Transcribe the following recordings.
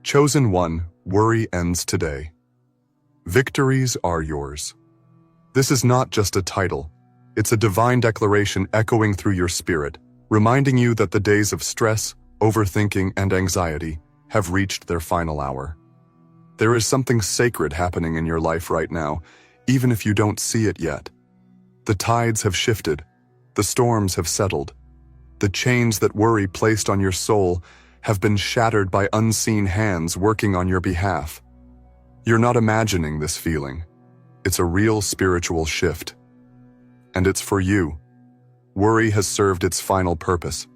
Chosen one, worry ends today. Victories are yours. This is not just a title. It's a divine declaration echoing through your spirit, reminding you that the days of stress, overthinking, and anxiety have reached their final hour. There is something sacred happening in your life right now, even if you don't see it yet. The tides have shifted. The storms have settled. The chains that worry placed on your soul have been shattered by unseen hands working on your behalf. You're not imagining this feeling. It's a real spiritual shift. And it's for you. Worry has served its final purpose.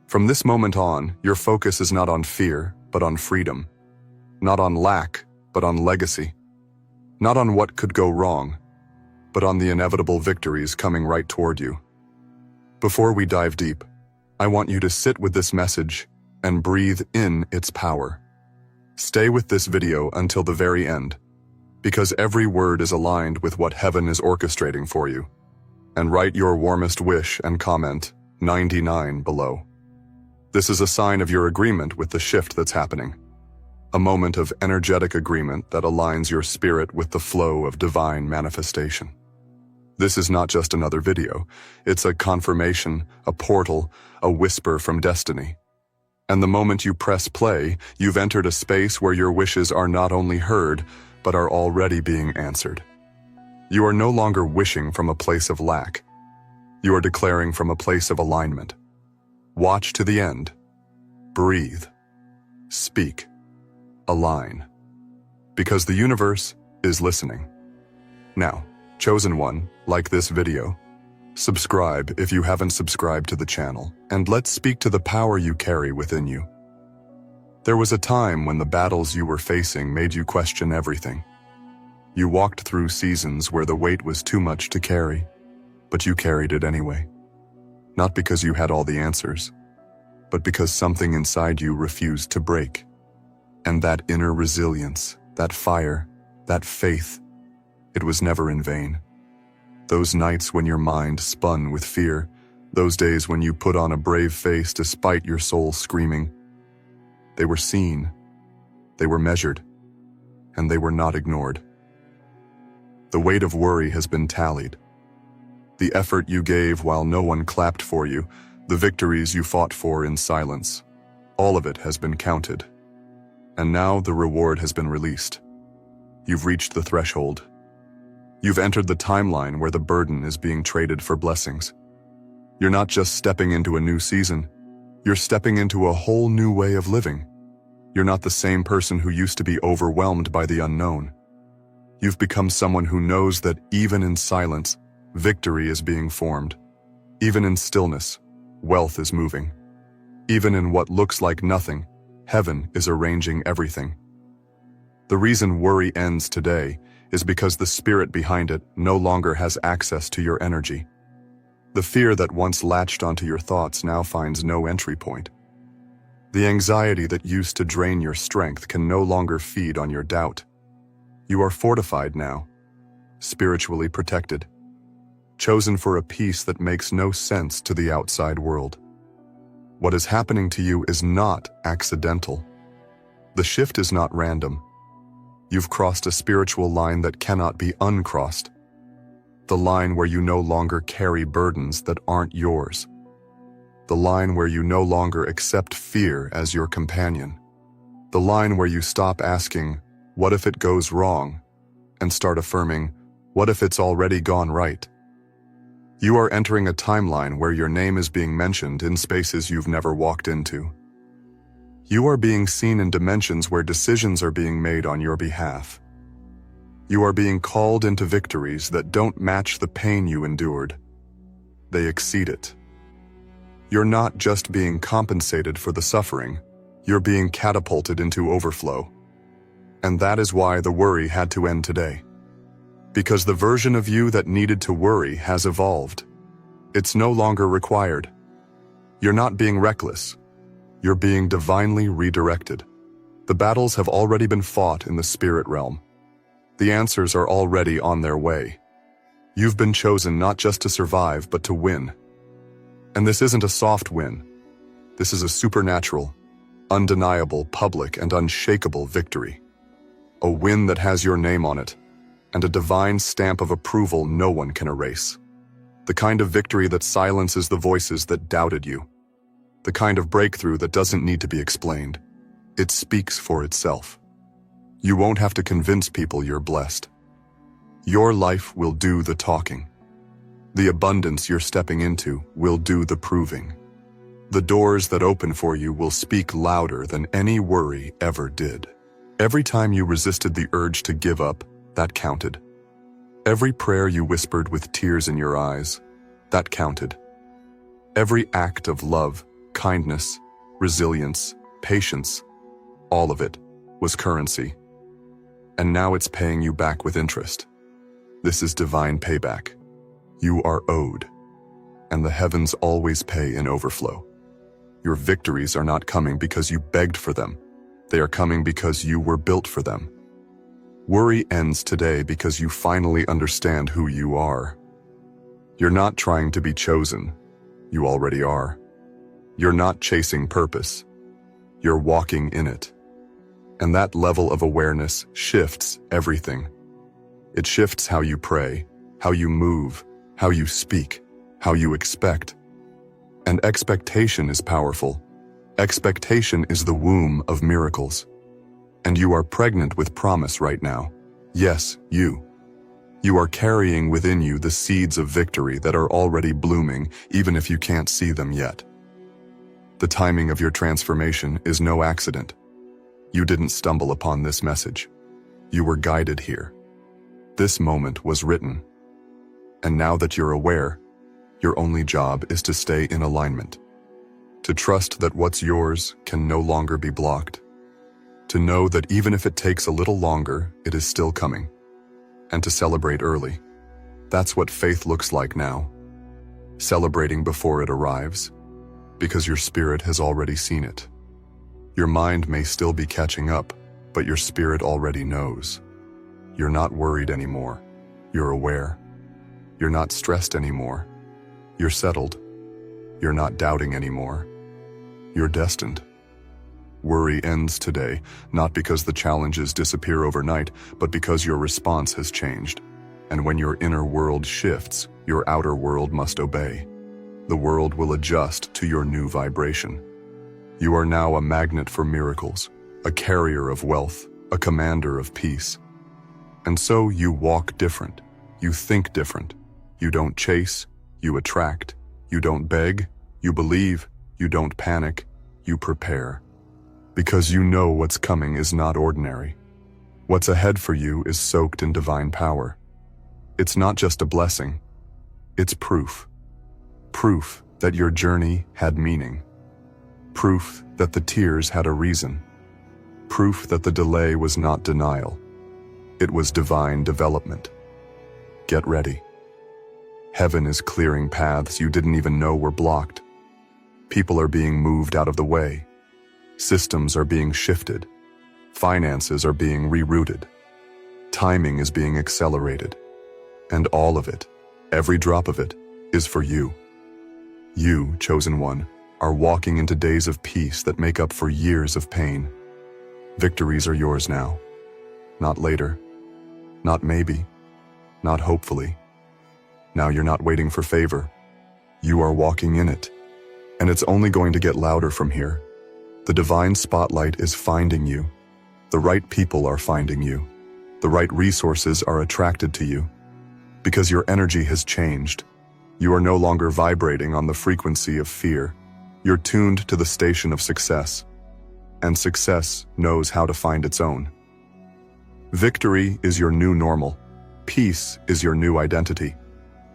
From this moment on, your focus is not on fear, but on freedom. Not on lack, but on legacy. Not on what could go wrong, but on the inevitable victories coming right toward you. Before we dive deep, I want you to sit with this message and breathe in its power. Stay with this video until the very end, because every word is aligned with what heaven is orchestrating for you. And write your warmest wish and comment 99 below. This is a sign of your agreement with the shift that's happening. A moment of energetic agreement that aligns your spirit with the flow of divine manifestation. This is not just another video. It's a confirmation, a portal, a whisper from destiny. And the moment you press play, you've entered a space where your wishes are not only heard, but are already being answered. You are no longer wishing from a place of lack. You are declaring from a place of alignment. Watch to the end. Breathe. Speak. Align. Because the universe is listening. Now, chosen one, like this video. Subscribe if you haven't subscribed to the channel, and let's speak to the power you carry within you. There was a time when the battles you were facing made you question everything. You walked through seasons where the weight was too much to carry, but you carried it anyway. Not because you had all the answers, but because something inside you refused to break. And that inner resilience, that fire, that faith, it was never in vain. Those nights when your mind spun with fear, those days when you put on a brave face despite your soul screaming, they were seen, they were measured, and they were not ignored. The weight of worry has been tallied. The effort you gave while no one clapped for you, the victories you fought for in silence, all of it has been counted. And now the reward has been released. You've reached the threshold. You've entered the timeline where the burden is being traded for blessings. You're not just stepping into a new season, you're stepping into a whole new way of living. You're not the same person who used to be overwhelmed by the unknown. You've become someone who knows that even in silence, victory is being formed. Even in stillness, wealth is moving. Even in what looks like nothing, heaven is arranging everything. The reason worry ends today is because the spirit behind it no longer has access to your energy. The fear that once latched onto your thoughts now finds no entry point. The anxiety that used to drain your strength can no longer feed on your doubt. You are fortified now, spiritually protected, chosen for a peace that makes no sense to the outside world. What is happening to you is not accidental. The shift is not random. You've crossed a spiritual line that cannot be uncrossed. The line where you no longer carry burdens that aren't yours. The line where you no longer accept fear as your companion. The line where you stop asking, "What if it goes wrong?" and start affirming, "What if it's already gone right?" You are entering a timeline where your name is being mentioned in spaces you've never walked into. You are being seen in dimensions where decisions are being made on your behalf. You are being called into victories that don't match the pain you endured. They exceed it. You're not just being compensated for the suffering, you're being catapulted into overflow. And that is why the worry had to end today. Because the version of you that needed to worry has evolved. It's no longer required. You're not being reckless. You're being divinely redirected. The battles have already been fought in the spirit realm. The answers are already on their way. You've been chosen not just to survive, but to win. And this isn't a soft win. This is a supernatural, undeniable, public, and unshakable victory. A win that has your name on it, and a divine stamp of approval no one can erase. The kind of victory that silences the voices that doubted you. The kind of breakthrough that doesn't need to be explained. It speaks for itself. You won't have to convince people you're blessed. Your life will do the talking. The abundance you're stepping into will do the proving. The doors that open for you will speak louder than any worry ever did. Every time you resisted the urge to give up, that counted. Every prayer you whispered with tears in your eyes, that counted. Every act of love, kindness, resilience, patience, all of it was currency. And now it's paying you back with interest. This is divine payback. You are owed, and the heavens always pay in overflow. Your victories are not coming because you begged for them. They are coming because you were built for them. Worry ends today because you finally understand who you are. You're not trying to be chosen. You already are. You're not chasing purpose. You're walking in it. And that level of awareness shifts everything. It shifts how you pray, how you move, how you speak, how you expect. And expectation is powerful. Expectation is the womb of miracles. And you are pregnant with promise right now. Yes, you. You are carrying within you the seeds of victory that are already blooming, even if you can't see them yet. The timing of your transformation is no accident. You didn't stumble upon this message. You were guided here. This moment was written. And now that you're aware, your only job is to stay in alignment. To trust that what's yours can no longer be blocked. To know that even if it takes a little longer, it is still coming. And to celebrate early. That's what faith looks like now. Celebrating before it arrives, because your spirit has already seen it. Your mind may still be catching up, but your spirit already knows. You're not worried anymore. You're aware. You're not stressed anymore. You're settled. You're not doubting anymore. You're destined. Worry ends today, not because the challenges disappear overnight, but because your response has changed. And when your inner world shifts, your outer world must obey. The world will adjust to your new vibration. You are now a magnet for miracles, a carrier of wealth, a commander of peace. And so you walk different. You think different. You don't chase, you attract. You don't beg, you believe. You don't panic, you prepare. Because you know what's coming is not ordinary. What's ahead for you is soaked in divine power. It's not just a blessing, it's proof. Proof that your journey had meaning. Proof that the tears had a reason. Proof that the delay was not denial. It was divine development. Get ready. Heaven is clearing paths you didn't even know were blocked. People are being moved out of the way. Systems are being shifted. Finances are being rerouted. Timing is being accelerated. And all of it, every drop of it, is for you. You, chosen one, are walking into days of peace that make up for years of pain. Victories are yours now. Not later. Not maybe. Not hopefully. Now you're not waiting for favor. You are walking in it. And it's only going to get louder from here. The divine spotlight is finding you. The right people are finding you. The right resources are attracted to you. Because your energy has changed. You are no longer vibrating on the frequency of fear. You're tuned to the station of success. And success knows how to find its own. Victory is your new normal. Peace is your new identity.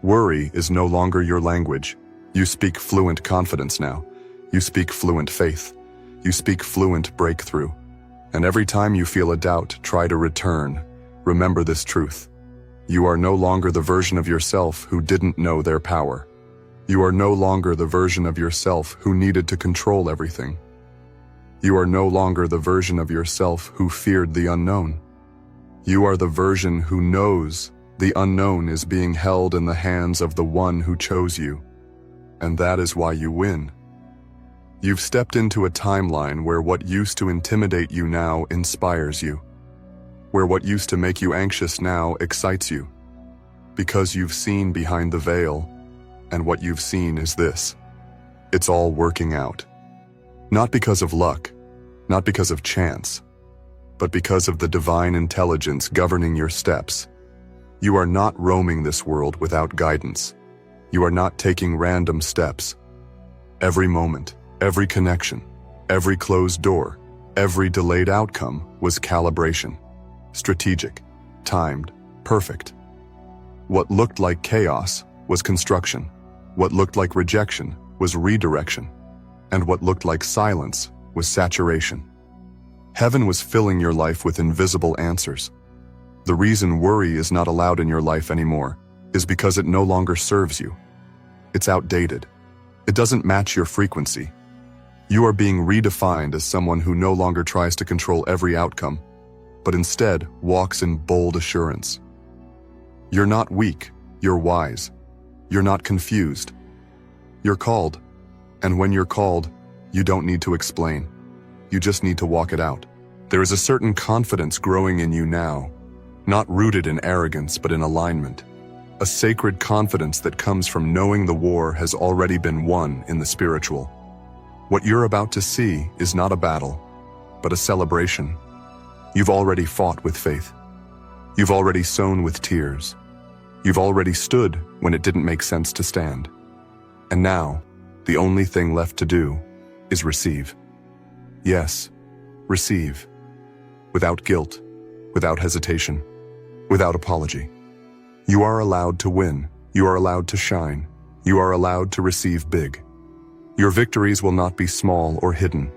Worry is no longer your language. You speak fluent confidence now. You speak fluent faith. You speak fluent breakthrough. And every time you feel a doubt, try to return. Remember this truth. You are no longer the version of yourself who didn't know their power. You are no longer the version of yourself who needed to control everything. You are no longer the version of yourself who feared the unknown. You are the version who knows the unknown is being held in the hands of the one who chose you. And that is why you win. You've stepped into a timeline where what used to intimidate you now inspires you, where what used to make you anxious now excites you, because you've seen behind the veil, and what you've seen is this. It's all working out. Not because of luck, not because of chance, but because of the divine intelligence governing your steps. You are not roaming this world without guidance. You are not taking random steps. Every moment, every connection, every closed door, every delayed outcome was calibration. Strategic, timed, perfect. What looked like chaos was construction. What looked like rejection was redirection. And what looked like silence was saturation. Heaven was filling your life with invisible answers. The reason worry is not allowed in your life anymore is because it no longer serves you. It's outdated. It doesn't match your frequency. You are being redefined as someone who no longer tries to control every outcome, but instead walks in bold assurance. You're not weak, you're wise. You're not confused. You're called. And when you're called, you don't need to explain. You just need to walk it out. There is a certain confidence growing in you now, not rooted in arrogance but in alignment. A sacred confidence that comes from knowing the war has already been won in the spiritual. What you're about to see is not a battle, but a celebration. You've already fought with faith. You've already sown with tears. You've already stood when it didn't make sense to stand. And now, the only thing left to do is receive. Yes, receive. Without guilt, without hesitation, without apology. You are allowed to win. You are allowed to shine. You are allowed to receive big. Your victories will not be small or hidden.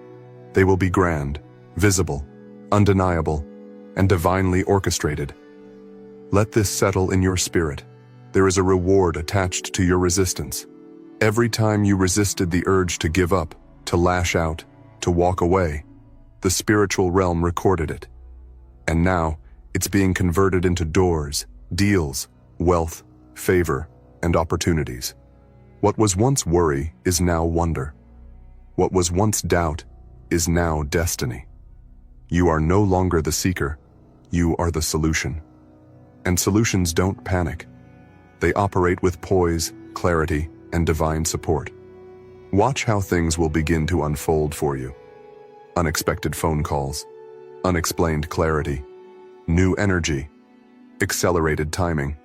They will be grand, visible, undeniable, and divinely orchestrated. Let this settle in your spirit. There is a reward attached to your resistance. Every time you resisted the urge to give up, to lash out, to walk away, the spiritual realm recorded it. And now, it's being converted into doors, deals, wealth, favor, and opportunities. What was once worry is now wonder. What was once doubt is now destiny. You are no longer the seeker, you are the solution. And solutions don't panic. They operate with poise, clarity, and divine support. Watch how things will begin to unfold for you. Unexpected phone calls, unexplained clarity, new energy, accelerated timing.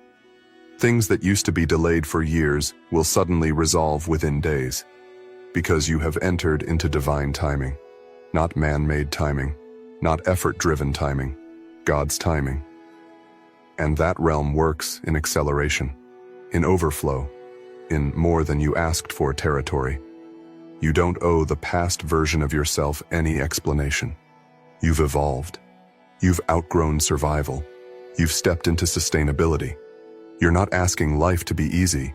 Things that used to be delayed for years will suddenly resolve within days, because you have entered into divine timing, not man-made timing, not effort-driven timing, God's timing. And that realm works in acceleration, in overflow, in more than you asked for territory. You don't owe the past version of yourself any explanation. You've evolved. You've outgrown survival. You've stepped into sustainability. You're not asking life to be easy.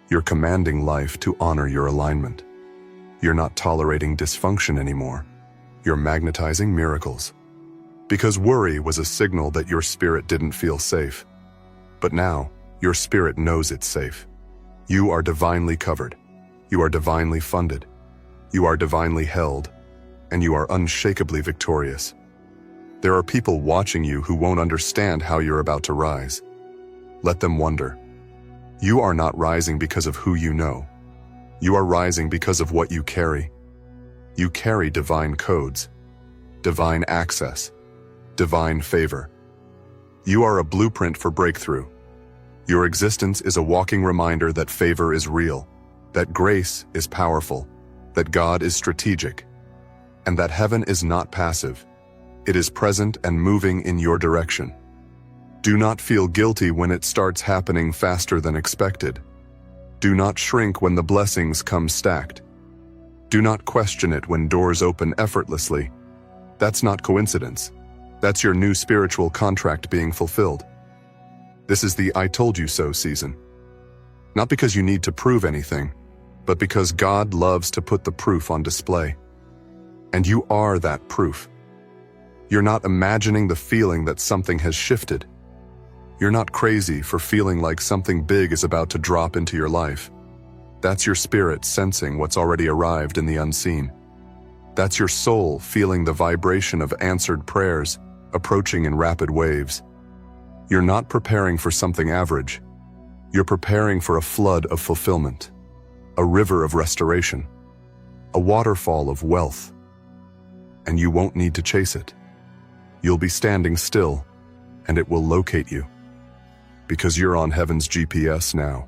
You're commanding life to honor your alignment. You're not tolerating dysfunction anymore. You're magnetizing miracles. Because worry was a signal that your spirit didn't feel safe. But now, your spirit knows it's safe. You are divinely covered. You are divinely funded. You are divinely held. And you are unshakably victorious. There are people watching you who won't understand how you're about to rise. Let them wonder. You are not rising because of who you know. You are rising because of what you carry. You carry divine codes, divine access, divine favor. You are a blueprint for breakthrough. Your existence is a walking reminder that favor is real, that grace is powerful, that God is strategic, and that heaven is not passive. It is present and moving in your direction. Do not feel guilty when it starts happening faster than expected. Do not shrink when the blessings come stacked. Do not question it when doors open effortlessly. That's not coincidence. That's your new spiritual contract being fulfilled. This is the I told you so season. Not because you need to prove anything, but because God loves to put the proof on display. And you are that proof. You're not imagining the feeling that something has shifted. You're not crazy for feeling like something big is about to drop into your life. That's your spirit sensing what's already arrived in the unseen. That's your soul feeling the vibration of answered prayers approaching in rapid waves. You're not preparing for something average. You're preparing for a flood of fulfillment, a river of restoration, a waterfall of wealth. And you won't need to chase it. You'll be standing still, and it will locate you. Because you're on heaven's GPS now.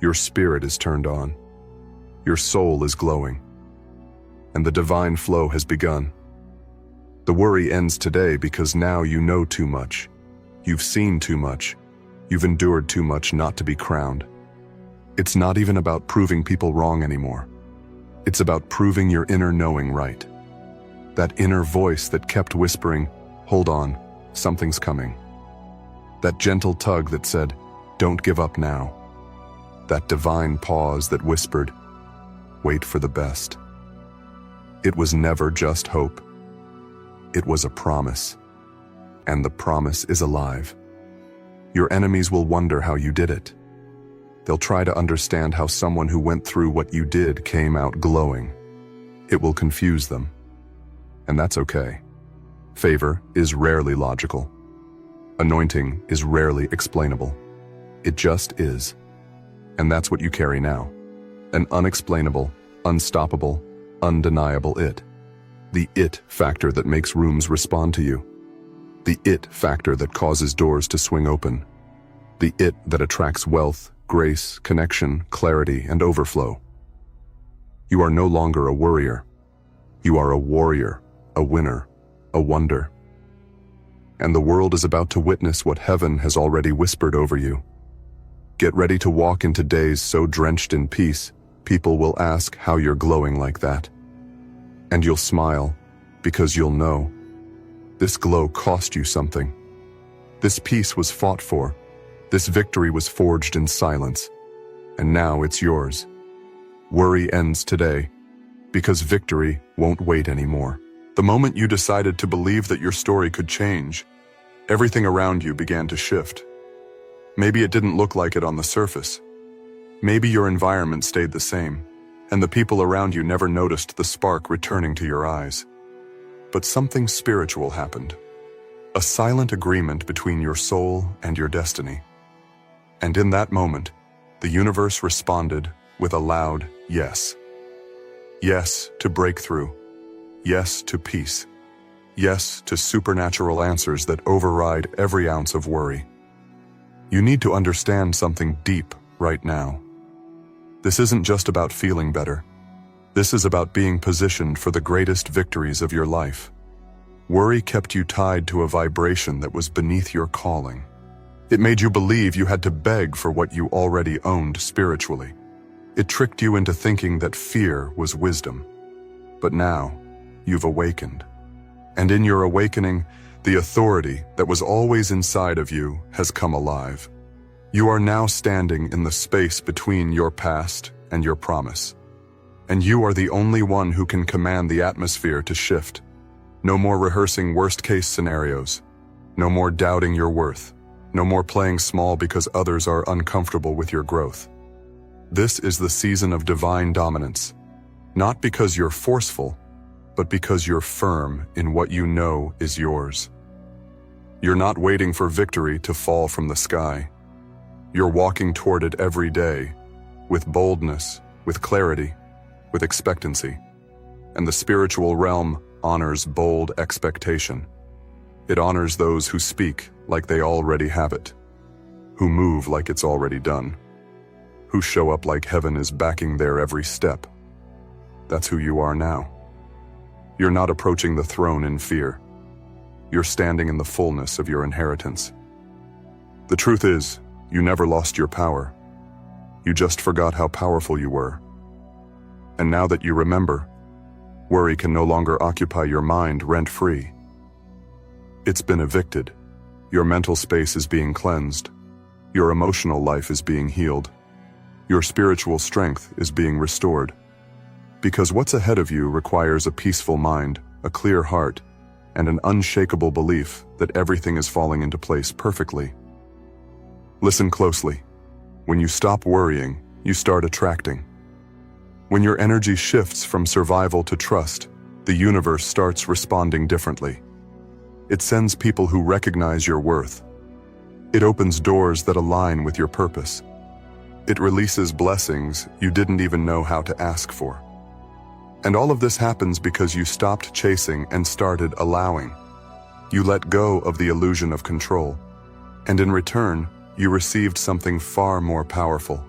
Your spirit is turned on. Your soul is glowing. And the divine flow has begun. The worry ends today because now you know too much. You've seen too much. You've endured too much not to be crowned. It's not even about proving people wrong anymore. It's about proving your inner knowing right. That inner voice that kept whispering, "Hold on, something's coming." That gentle tug that said, "Don't give up now." That divine pause that whispered, "Wait for the best." It was never just hope. It was a promise. And the promise is alive. Your enemies will wonder how you did it. They'll try to understand how someone who went through what you did came out glowing. It will confuse them. And that's okay. Favor is rarely logical. Anointing is rarely explainable. It just is. And that's what you carry now. An unexplainable, unstoppable, undeniable it. The it factor that makes rooms respond to you. The it factor that causes doors to swing open. The it that attracts wealth, grace, connection, clarity, and overflow. You are no longer a worrier. You are a warrior, a winner, a wonder. And the world is about to witness what heaven has already whispered over you. Get ready to walk into days so drenched in peace, people will ask how you're glowing like that. And you'll smile, because you'll know. This glow cost you something. This peace was fought for. This victory was forged in silence. And now it's yours. Worry ends today, because victory won't wait anymore. The moment you decided to believe that your story could change, everything around you began to shift. Maybe it didn't look like it on the surface. Maybe your environment stayed the same, and the people around you never noticed the spark returning to your eyes. But something spiritual happened. A silent agreement between your soul and your destiny. And in that moment, the universe responded with a loud yes. Yes to breakthrough. Yes to peace. Yes to supernatural answers that override every ounce of worry. You need to understand something deep right now. This isn't just about feeling better. This is about being positioned for the greatest victories of your life. Worry kept you tied to a vibration that was beneath your calling. It made you believe you had to beg for what you already owned spiritually. It tricked you into thinking that fear was wisdom. But now, you've awakened. And in your awakening, the authority that was always inside of you has come alive. You are now standing in the space between your past and your promise. And you are the only one who can command the atmosphere to shift. No more rehearsing worst-case scenarios. No more doubting your worth. No more playing small because others are uncomfortable with your growth. This is the season of divine dominance. Not because you're forceful, but because you're firm in what you know is yours. You're not waiting for victory to fall from the sky. You're walking toward it every day, with boldness, with clarity, with expectancy. And the spiritual realm honors bold expectation. It honors those who speak like they already have it, who move like it's already done, who show up like heaven is backing their every step. That's who you are now. You're not approaching the throne in fear. You're standing in the fullness of your inheritance. The truth is, you never lost your power. You just forgot how powerful you were. And now that you remember, worry can no longer occupy your mind rent-free. It's been evicted. Your mental space is being cleansed. Your emotional life is being healed. Your spiritual strength is being restored. Because what's ahead of you requires a peaceful mind, a clear heart, and an unshakable belief that everything is falling into place perfectly. Listen closely. When you stop worrying, you start attracting. When your energy shifts from survival to trust, the universe starts responding differently. It sends people who recognize your worth. It opens doors that align with your purpose. It releases blessings you didn't even know how to ask for. And all of this happens because you stopped chasing and started allowing. You let go of the illusion of control. And in return, you received something far more powerful: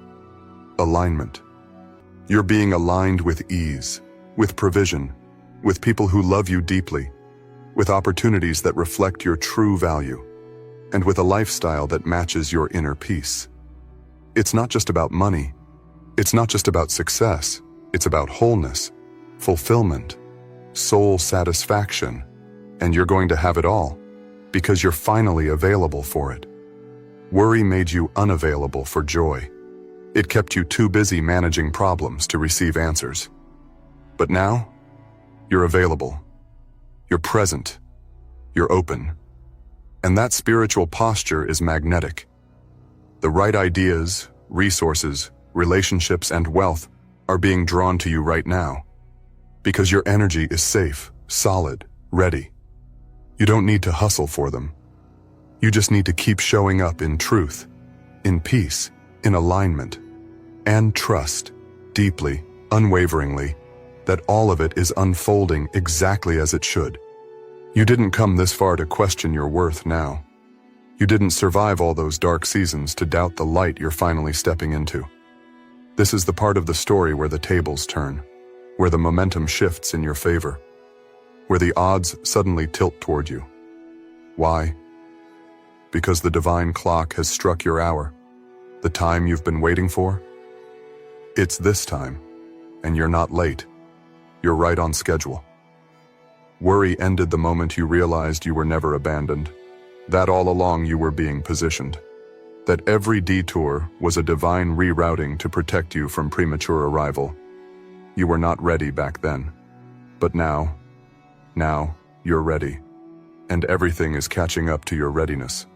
alignment. You're being aligned with ease, with provision, with people who love you deeply, with opportunities that reflect your true value, and with a lifestyle that matches your inner peace. It's not just about money. It's not just about success. It's about wholeness, fulfillment, soul satisfaction, and you're going to have it all because you're finally available for it. Worry made you unavailable for joy. It kept you too busy managing problems to receive answers. But now, you're available. You're present. You're open. And that spiritual posture is magnetic. The right ideas, resources, relationships, and wealth are being drawn to you right now because your energy is safe, solid, ready. You don't need to hustle for them. You just need to keep showing up in truth, in peace, in alignment, and trust, deeply, unwaveringly, that all of it is unfolding exactly as it should. You didn't come this far to question your worth now. You didn't survive all those dark seasons to doubt the light you're finally stepping into. This is the part of the story where the tables turn, where the momentum shifts in your favor, where the odds suddenly tilt toward you. Why? Because the divine clock has struck your hour, the time you've been waiting for. It's this time, and you're not late. You're right on schedule. Worry ended the moment you realized you were never abandoned, that all along you were being positioned, that every detour was a divine rerouting to protect you from premature arrival. You were not ready back then, but now you're ready, and everything is catching up to your readiness.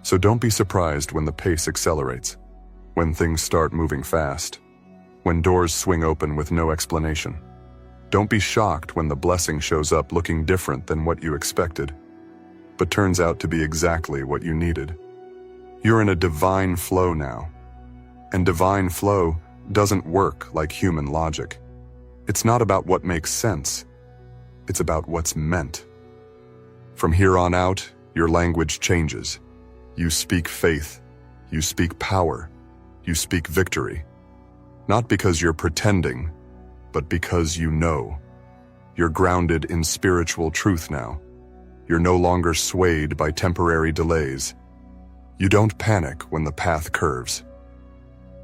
So don't be surprised when the pace accelerates, when things start moving fast, when doors swing open with no explanation. Don't be shocked when the blessing shows up looking different than what you expected, but turns out to be exactly what you needed. You're in a divine flow now, and divine flow doesn't work like human logic. It's not about what makes sense. It's about what's meant. From here on out, your language changes. You speak faith. You speak power. You speak victory. Not because you're pretending, but because you know. You're grounded in spiritual truth now. You're no longer swayed by temporary delays. You don't panic when the path curves.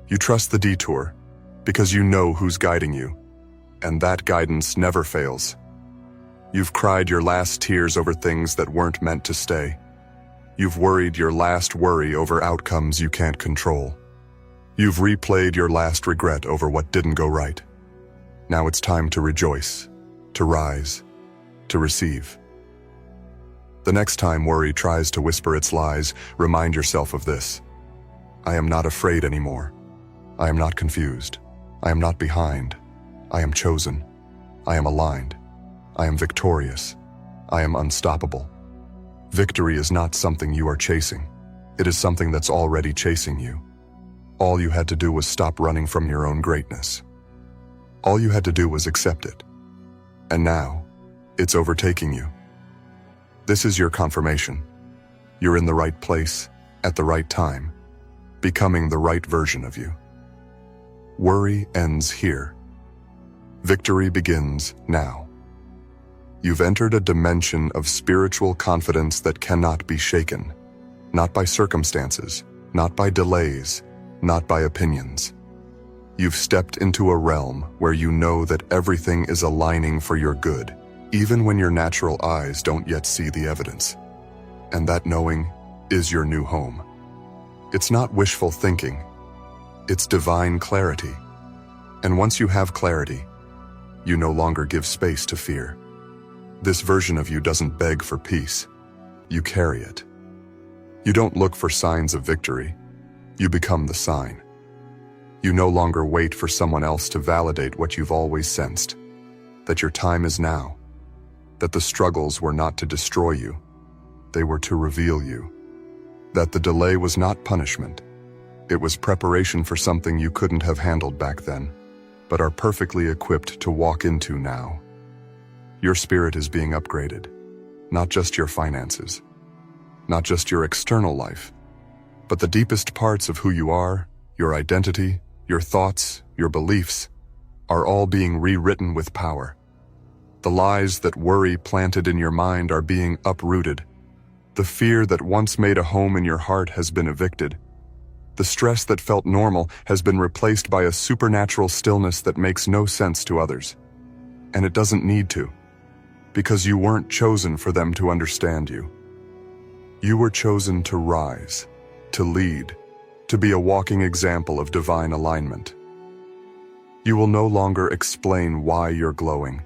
You trust the detour because you know who's guiding you, and that guidance never fails. You've cried your last tears over things that weren't meant to stay. You've worried your last worry over outcomes you can't control. You've replayed your last regret over what didn't go right. Now it's time to rejoice, to rise, to receive. The next time worry tries to whisper its lies, remind yourself of this. I am not afraid anymore. I am not confused. I am not behind. I am chosen. I am aligned. I am victorious. I am unstoppable. Victory is not something you are chasing. It is something that's already chasing you. All you had to do was stop running from your own greatness. All you had to do was accept it. And now, it's overtaking you. This is your confirmation. You're in the right place, at the right time, becoming the right version of you. Worry ends here. Victory begins now. You've entered a dimension of spiritual confidence that cannot be shaken. Not by circumstances, not by delays, not by opinions. You've stepped into a realm where you know that everything is aligning for your good, even when your natural eyes don't yet see the evidence. And that knowing is your new home. It's not wishful thinking. It's divine clarity. And once you have clarity, you no longer give space to fear. This version of you doesn't beg for peace. You carry it. You don't look for signs of victory. You become the sign. You no longer wait for someone else to validate what you've always sensed, that your time is now, that the struggles were not to destroy you, they were to reveal you. That the delay was not punishment. It was preparation for something you couldn't have handled back then, but are perfectly equipped to walk into now. Your spirit is being upgraded, not just your finances, not just your external life, but the deepest parts of who you are, your identity, your thoughts, your beliefs, are all being rewritten with power. The lies that worry planted in your mind are being uprooted. The fear that once made a home in your heart has been evicted. The stress that felt normal has been replaced by a supernatural stillness that makes no sense to others. And it doesn't need to, because you weren't chosen for them to understand you. You were chosen to rise, to lead, to be a walking example of divine alignment. You will no longer explain why you're glowing.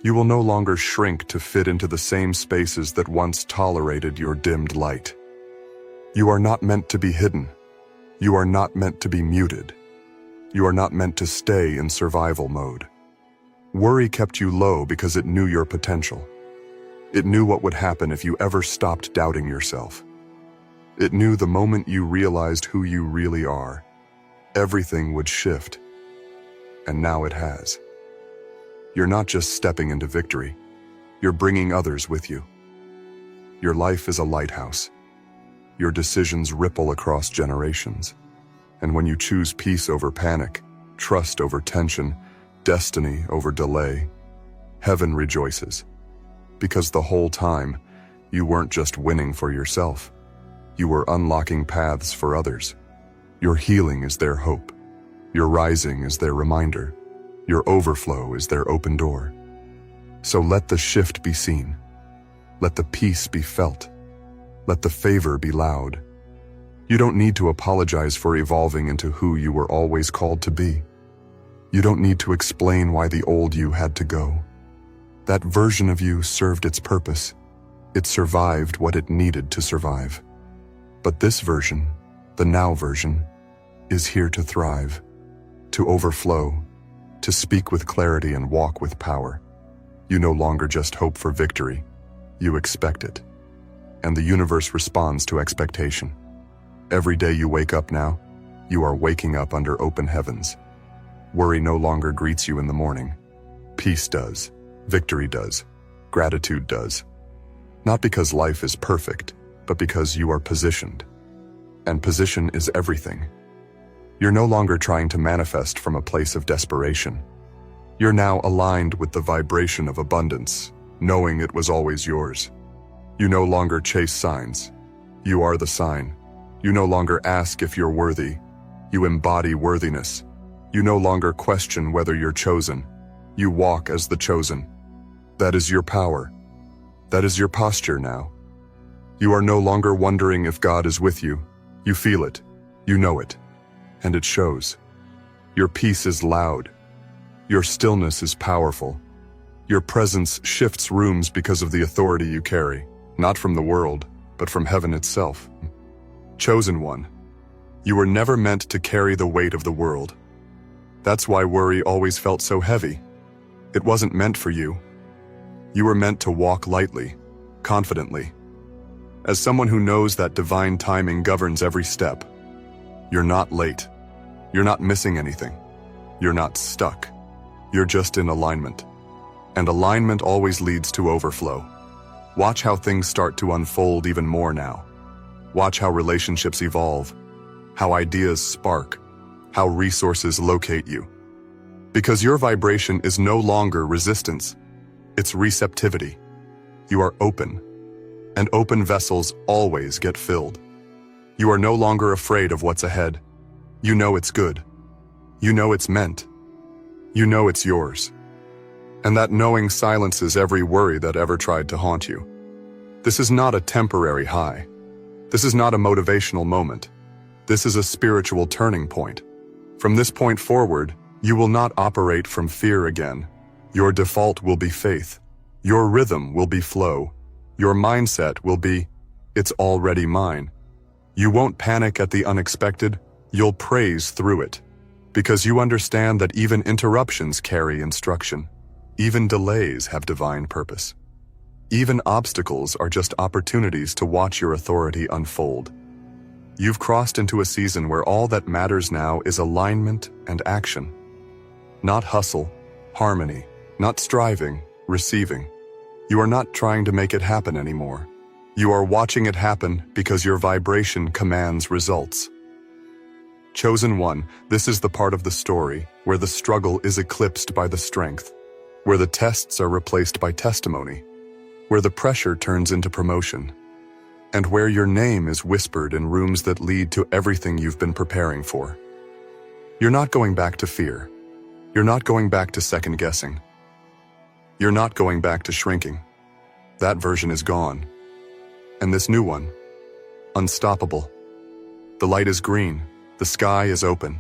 You will no longer shrink to fit into the same spaces that once tolerated your dimmed light. You are not meant to be hidden. You are not meant to be muted. You are not meant to stay in survival mode. Worry kept you low because it knew your potential. It knew what would happen if you ever stopped doubting yourself. It knew the moment you realized who you really are, everything would shift. And now it has. You're not just stepping into victory. You're bringing others with you. Your life is a lighthouse. Your decisions ripple across generations. And when you choose peace over panic, trust over tension, destiny over delay, heaven rejoices. Because the whole time, you weren't just winning for yourself. You were unlocking paths for others. Your healing is their hope. Your rising is their reminder. Your overflow is their open door. So let the shift be seen. Let the peace be felt. Let the favor be loud. You don't need to apologize for evolving into who you were always called to be. You don't need to explain why the old you had to go. That version of you served its purpose. It survived what it needed to survive. But this version, the now version, is here to thrive, to overflow, to speak with clarity and walk with power. You no longer just hope for victory, you expect it. And the universe responds to expectation. Every day you wake up now, you are waking up under open heavens. Worry no longer greets you in the morning. Peace does, victory does, gratitude does. Not because life is perfect, but because you are positioned. And position is everything. You're no longer trying to manifest from a place of desperation. You're now aligned with the vibration of abundance, knowing it was always yours. You no longer chase signs. You are the sign. You no longer ask if you're worthy. You embody worthiness. You no longer question whether you're chosen. You walk as the chosen. That is your power. That is your posture now. You are no longer wondering if God is with you. You feel it. You know it. And it shows. Your peace is loud. Your stillness is powerful. Your presence shifts rooms because of the authority you carry, not from the world, but from heaven itself. Chosen one. You were never meant to carry the weight of the world. That's why worry always felt so heavy. It wasn't meant for you. You were meant to walk lightly, confidently. As someone who knows that divine timing governs every step, you're not late. You're not missing anything. You're not stuck. You're just in alignment. And alignment always leads to overflow. Watch how things start to unfold even more now. Watch how relationships evolve, how ideas spark, how resources locate you. Because your vibration is no longer resistance, it's receptivity. You are open, and open vessels always get filled. You are no longer afraid of what's ahead. You know it's good. You know it's meant. You know it's yours. And that knowing silences every worry that ever tried to haunt you. This is not a temporary high. This is not a motivational moment. This is a spiritual turning point. From this point forward, you will not operate from fear again. Your default will be faith. Your rhythm will be flow. Your mindset will be, it's already mine. You won't panic at the unexpected, you'll praise through it. Because you understand that even interruptions carry instruction. Even delays have divine purpose. Even obstacles are just opportunities to watch your authority unfold. You've crossed into a season where all that matters now is alignment and action. Not hustle, harmony, not striving, receiving. You are not trying to make it happen anymore. You are watching it happen because your vibration commands results. Chosen one, this is the part of the story where the struggle is eclipsed by the strength, where the tests are replaced by testimony, where the pressure turns into promotion, and where your name is whispered in rooms that lead to everything you've been preparing for. You're not going back to fear. You're not going back to second guessing. You're not going back to shrinking. That version is gone. And this new one, unstoppable. The light is green, the sky is open,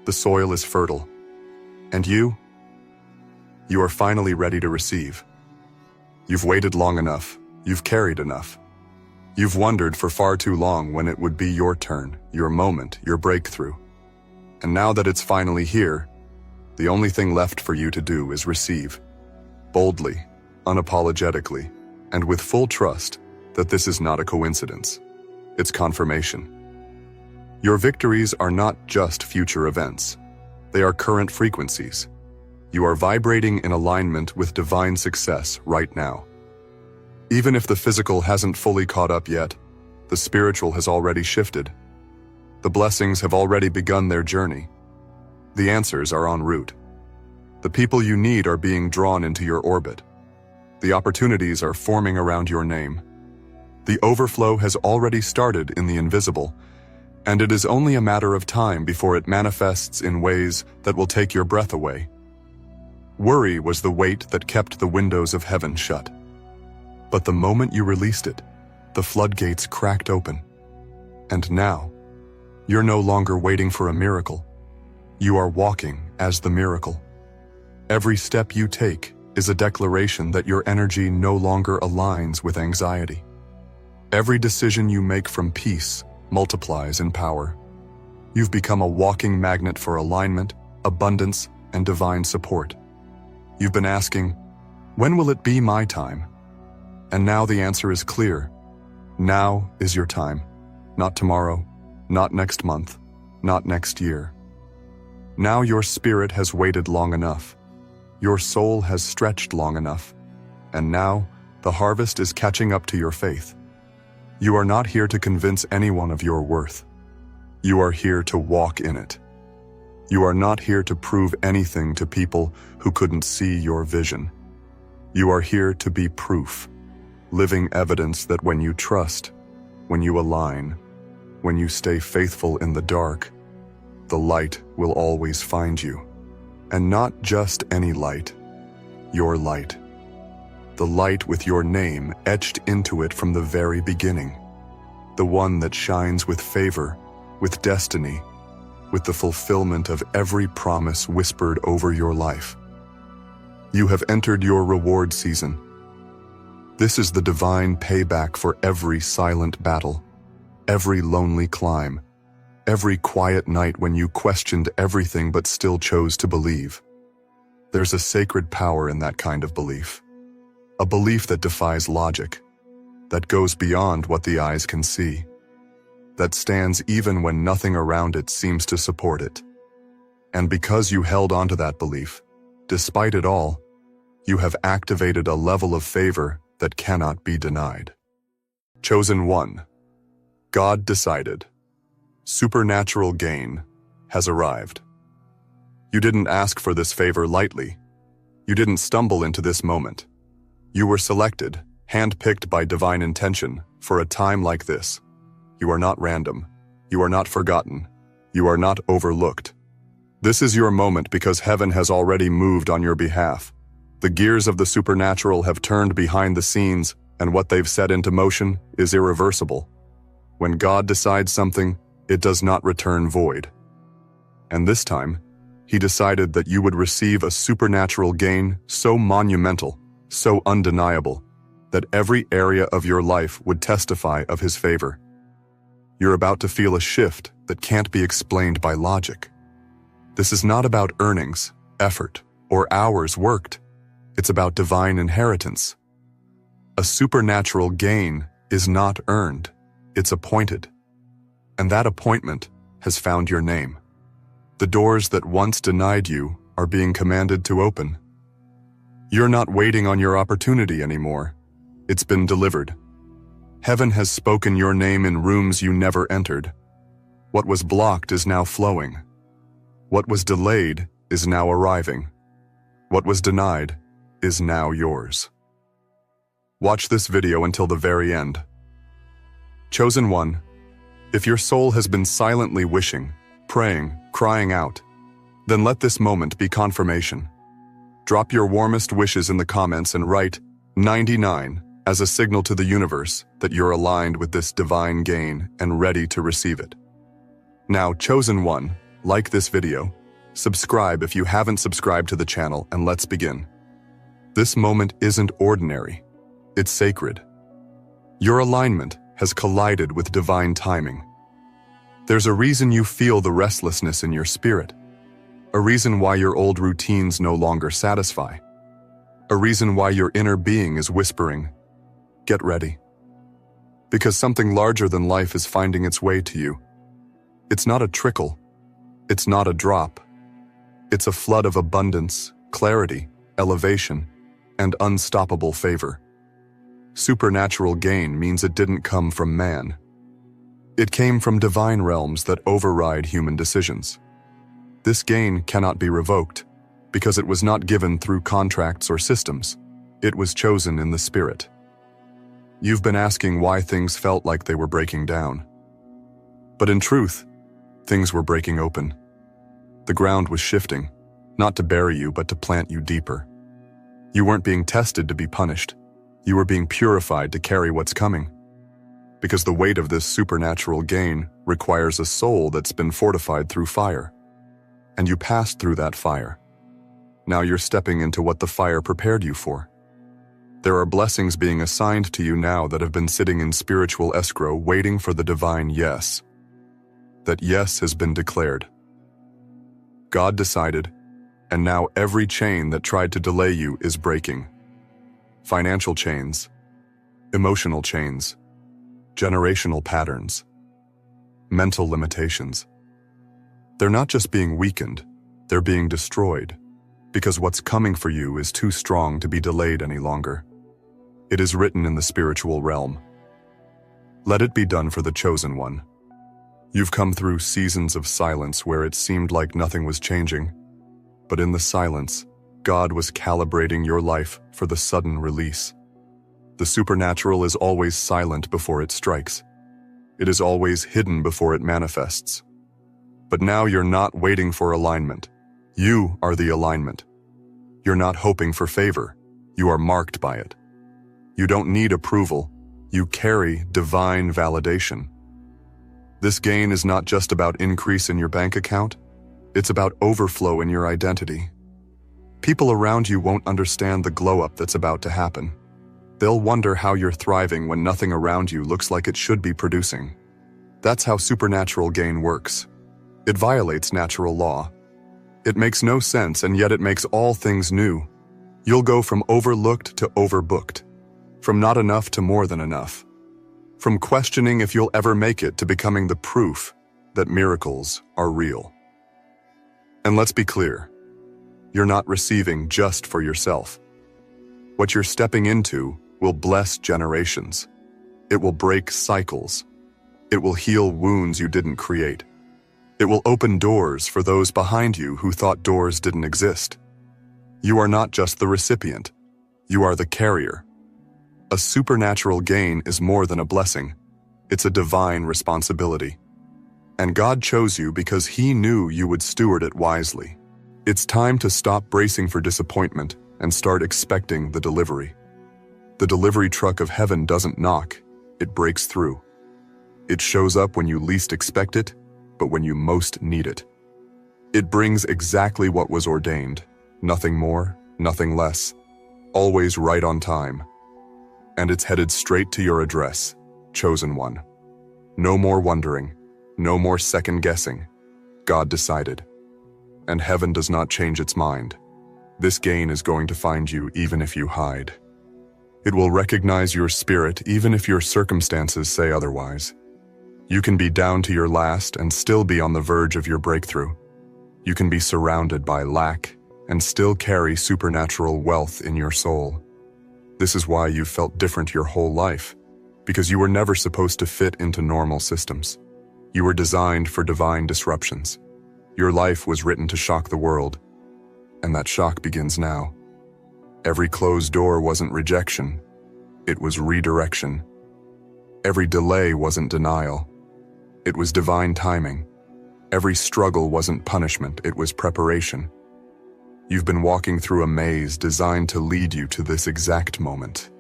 the soil is fertile. And you are finally ready to receive. You've waited long enough, you've carried enough. You've wondered for far too long when it would be your turn, your moment, your breakthrough. And now that it's finally here, the only thing left for you to do is receive. Boldly, unapologetically, and with full trust that this is not a coincidence. It's confirmation. Your victories are not just future events. They are current frequencies. You are vibrating in alignment with divine success right now. Even if the physical hasn't fully caught up yet, the spiritual has already shifted. The blessings have already begun their journey. The answers are en route. The people you need are being drawn into your orbit. The opportunities are forming around your name. The overflow has already started in the invisible, and it is only a matter of time before it manifests in ways that will take your breath away. Worry was the weight that kept the windows of heaven shut. But the moment you released it, the floodgates cracked open. And now, you're no longer waiting for a miracle. You are walking as the miracle. Every step you take is a declaration that your energy no longer aligns with anxiety. Every decision you make from peace multiplies in power. You've become a walking magnet for alignment, abundance, and divine support. You've been asking, when will it be my time? And now the answer is clear. Now is your time. Not tomorrow, not next month, not next year. Now your spirit has waited long enough. Your soul has stretched long enough. And now the harvest is catching up to your faith. You are not here to convince anyone of your worth. You are here to walk in it. You are not here to prove anything to people who couldn't see your vision. You are here to be proof, living evidence that when you trust, when you align, when you stay faithful in the dark, the light will always find you. And not just any light, your light. The light with your name etched into it from the very beginning. The one that shines with favor, with destiny, with the fulfillment of every promise whispered over your life. You have entered your reward season. This is the divine payback for every silent battle, every lonely climb, every quiet night when you questioned everything but still chose to believe. There's a sacred power in that kind of belief. A belief that defies logic, that goes beyond what the eyes can see, that stands even when nothing around it seems to support it. And because you held onto that belief, despite it all, you have activated a level of favor that cannot be denied. Chosen one. God decided. Supernatural gain has arrived. You didn't ask for this favor lightly. You didn't stumble into this moment. You were selected, handpicked by divine intention, for a time like this. You are not random. You are not forgotten. You are not overlooked. This is your moment because heaven has already moved on your behalf. The gears of the supernatural have turned behind the scenes, and what they've set into motion is irreversible. When God decides something, it does not return void. And this time, He decided that you would receive a supernatural gain so monumental, so undeniable, that every area of your life would testify of His favor. You're about to feel a shift that can't be explained by logic. This is not about earnings, effort, or hours worked. It's about divine inheritance. A supernatural gain is not earned, it's appointed. And that appointment has found your name. The doors that once denied you are being commanded to open. You're not waiting on your opportunity anymore. It's been delivered. Heaven has spoken your name in rooms you never entered. What was blocked is now flowing. What was delayed is now arriving. What was denied is now yours. Watch this video until the very end. Chosen one, if your soul has been silently wishing, praying, crying out, then let this moment be confirmation. Drop your warmest wishes in the comments and write 99 as a signal to the universe that you're aligned with this divine gain and ready to receive it. Now, chosen one, like this video, subscribe if you haven't subscribed to the channel, and let's begin. This moment isn't ordinary, it's sacred. Your alignment has collided with divine timing. There's a reason you feel the restlessness in your spirit, a reason why your old routines no longer satisfy, a reason why your inner being is whispering, "Get ready." Because something larger than life is finding its way to you. It's not a trickle, it's not a drop. It's a flood of abundance, clarity, elevation, and unstoppable favor. Supernatural gain means it didn't come from man. It came from divine realms that override human decisions. This gain cannot be revoked, because it was not given through contracts or systems. It was chosen in the spirit. You've been asking why things felt like they were breaking down. But in truth, things were breaking open. The ground was shifting, not to bury you, but to plant you deeper. You weren't being tested to be punished. You were being purified to carry what's coming. Because the weight of this supernatural gain requires a soul that's been fortified through fire. And you passed through that fire. Now you're stepping into what the fire prepared you for. There are blessings being assigned to you now that have been sitting in spiritual escrow waiting for the divine yes. That yes has been declared. God decided, and now every chain that tried to delay you is breaking. Financial chains, emotional chains, generational patterns, mental limitations. They're not just being weakened, they're being destroyed, because what's coming for you is too strong to be delayed any longer. It is written in the spiritual realm. Let it be done for the chosen one. You've come through seasons of silence where it seemed like nothing was changing, but in the silence, God was calibrating your life for the sudden release. The supernatural is always silent before it strikes. It is always hidden before it manifests. But now you're not waiting for alignment. You are the alignment. You're not hoping for favor. You are marked by it. You don't need approval. You carry divine validation. This gain is not just about increase in your bank account. It's about overflow in your identity. People around you won't understand the glow-up that's about to happen. They'll wonder how you're thriving when nothing around you looks like it should be producing. That's how supernatural gain works. It violates natural law. It makes no sense, and yet it makes all things new. You'll go from overlooked to overbooked, from not enough to more than enough, from questioning if you'll ever make it to becoming the proof that miracles are real. And let's be clear, you're not receiving just for yourself. What you're stepping into will bless generations. It will break cycles. It will heal wounds you didn't create. It will open doors for those behind you who thought doors didn't exist. You are not just the recipient. You are the carrier. A supernatural gain is more than a blessing. It's a divine responsibility. And God chose you because He knew you would steward it wisely. It's time to stop bracing for disappointment and start expecting the delivery. The delivery truck of heaven doesn't knock, it breaks through. It shows up when you least expect it, but when you most need it. It brings exactly what was ordained, nothing more, nothing less, always right on time. And it's headed straight to your address, chosen one. No more wondering, no more second guessing. God decided. And heaven does not change its mind. This gain is going to find you even if you hide. It will recognize your spirit even if your circumstances say otherwise. You can be down to your last and still be on the verge of your breakthrough. You can be surrounded by lack and still carry supernatural wealth in your soul. This is why you've felt different your whole life, because you were never supposed to fit into normal systems. You were designed for divine disruptions. Your life was written to shock the world, and that shock begins now. Every closed door wasn't rejection, it was redirection. Every delay wasn't denial, it was divine timing. Every struggle wasn't punishment, it was preparation. You've been walking through a maze designed to lead you to this exact moment.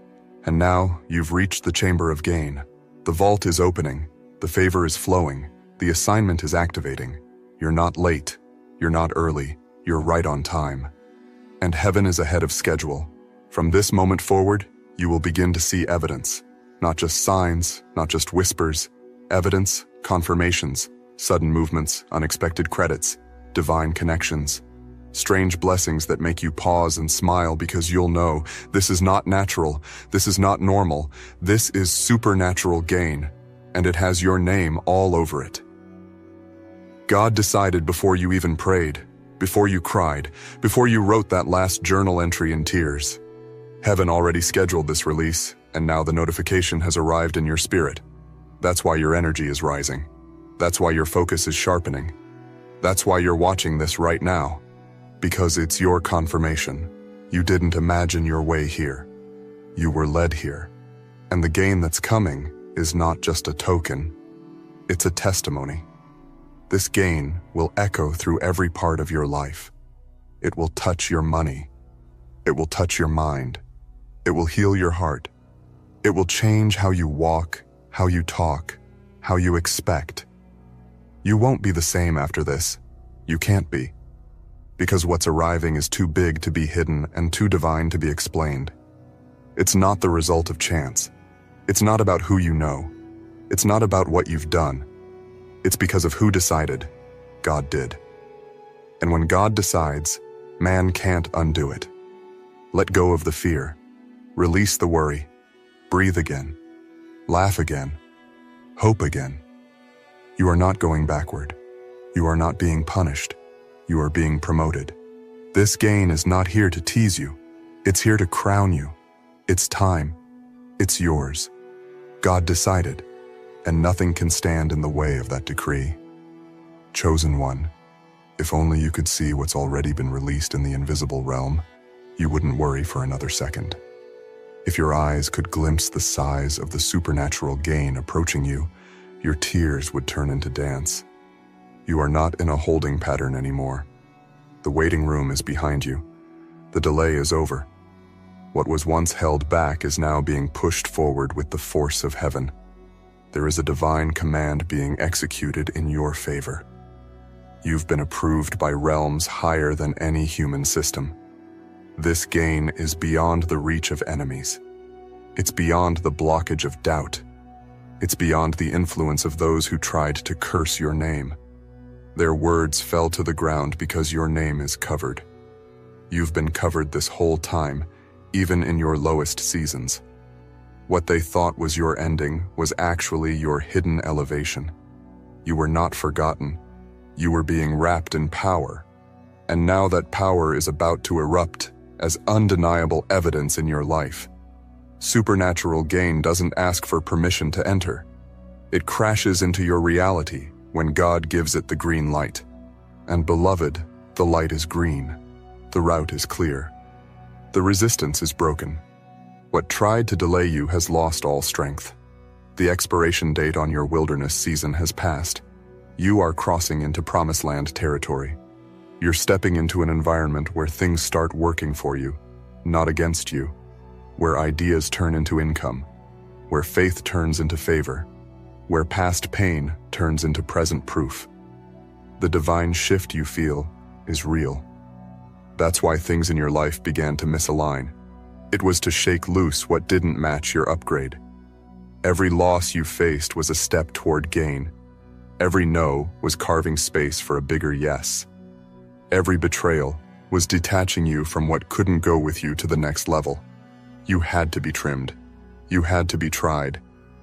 And now you've reached the chamber of gain. The vault is opening, the favor is flowing, the assignment is activating. You're not late, you're not early, you're right on time. And heaven is ahead of schedule. From this moment forward, you will begin to see evidence. Not just signs, not just whispers. Evidence, confirmations, sudden movements, unexpected credits, divine connections. Strange blessings that make you pause and smile because you'll know this is not natural, this is not normal, this is supernatural gain, and it has your name all over it. God decided before you even prayed, before you cried, before you wrote that last journal entry in tears. Heaven already scheduled this release, and now the notification has arrived in your spirit. That's why your energy is rising. That's why your focus is sharpening. That's why you're watching this right now. Because it's your confirmation. You didn't imagine your way here. You were led here. And the gain that's coming is not just a token. It's a testimony. This gain will echo through every part of your life. It will touch your money. It will touch your mind. It will heal your heart. It will change how you walk, how you talk, how you expect. You won't be the same after this. You can't be. Because what's arriving is too big to be hidden and too divine to be explained. It's not the result of chance. It's not about who you know. It's not about what you've done. It's because of who decided. God did. And when God decides, man can't undo it. Let go of the fear. Release the worry. Breathe again. Laugh again. Hope again. You are not going backward. You are not being punished. You are being promoted. This gain is not here to tease you. It's here to crown you. It's time. It's yours. God decided, and nothing can stand in the way of that decree. Chosen one, if only you could see what's already been released in the invisible realm, you wouldn't worry for another second. If your eyes could glimpse the size of the supernatural gain approaching you, your tears would turn into dance. You are not in a holding pattern anymore. The waiting room is behind you. The delay is over. What was once held back is now being pushed forward with the force of heaven. There is a divine command being executed in your favor. You've been approved by realms higher than any human system. This gain is beyond the reach of enemies. It's beyond the blockage of doubt. It's beyond the influence of those who tried to curse your name. Their words fell to the ground because your name is covered. You've been covered this whole time, even in your lowest seasons. What they thought was your ending was actually your hidden elevation. You were not forgotten. You were being wrapped in power. And now that power is about to erupt as undeniable evidence in your life. Supernatural gain doesn't ask for permission to enter. It crashes into your reality when God gives it the green light. And beloved, the light is green. The route is clear. The resistance is broken. What tried to delay you has lost all strength. The expiration date on your wilderness season has passed. You are crossing into promised land territory. You're stepping into an environment where things start working for you, not against you, where ideas turn into income, where faith turns into favor, where past pain turns into present proof. The divine shift you feel is real. That's why things in your life began to misalign. It was to shake loose what didn't match your upgrade. Every loss you faced was a step toward gain. Every no was carving space for a bigger yes. Every betrayal was detaching you from what couldn't go with you to the next level. You had to be trimmed. You had to be tried,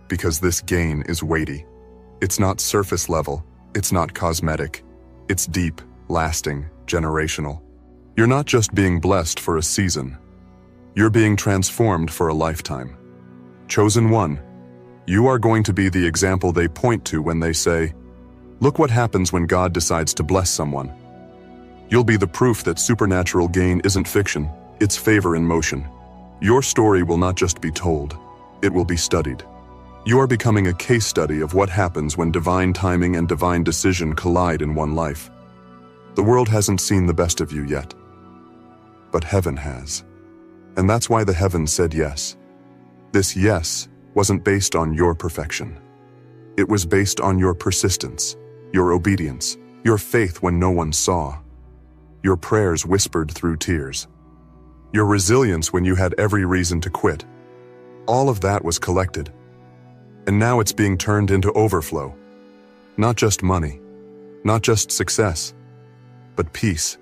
because this gain is weighty. It's not surface level, it's not cosmetic. It's deep, lasting, generational. You're not just being blessed for a season. You're being transformed for a lifetime. Chosen one, you are going to be the example they point to when they say, "Look what happens when God decides to bless someone." You'll be the proof that supernatural gain isn't fiction, it's favor in motion. Your story will not just be told, it will be studied. You are becoming a case study of what happens when divine timing and divine decision collide in one life. The world hasn't seen the best of you yet, but heaven has. And that's why the heavens said yes. This yes wasn't based on your perfection. It was based on your persistence, your obedience, your faith when no one saw, your prayers whispered through tears, your resilience when you had every reason to quit. All of that was collected, and now it's being turned into overflow. Not just money, not just success, but peace,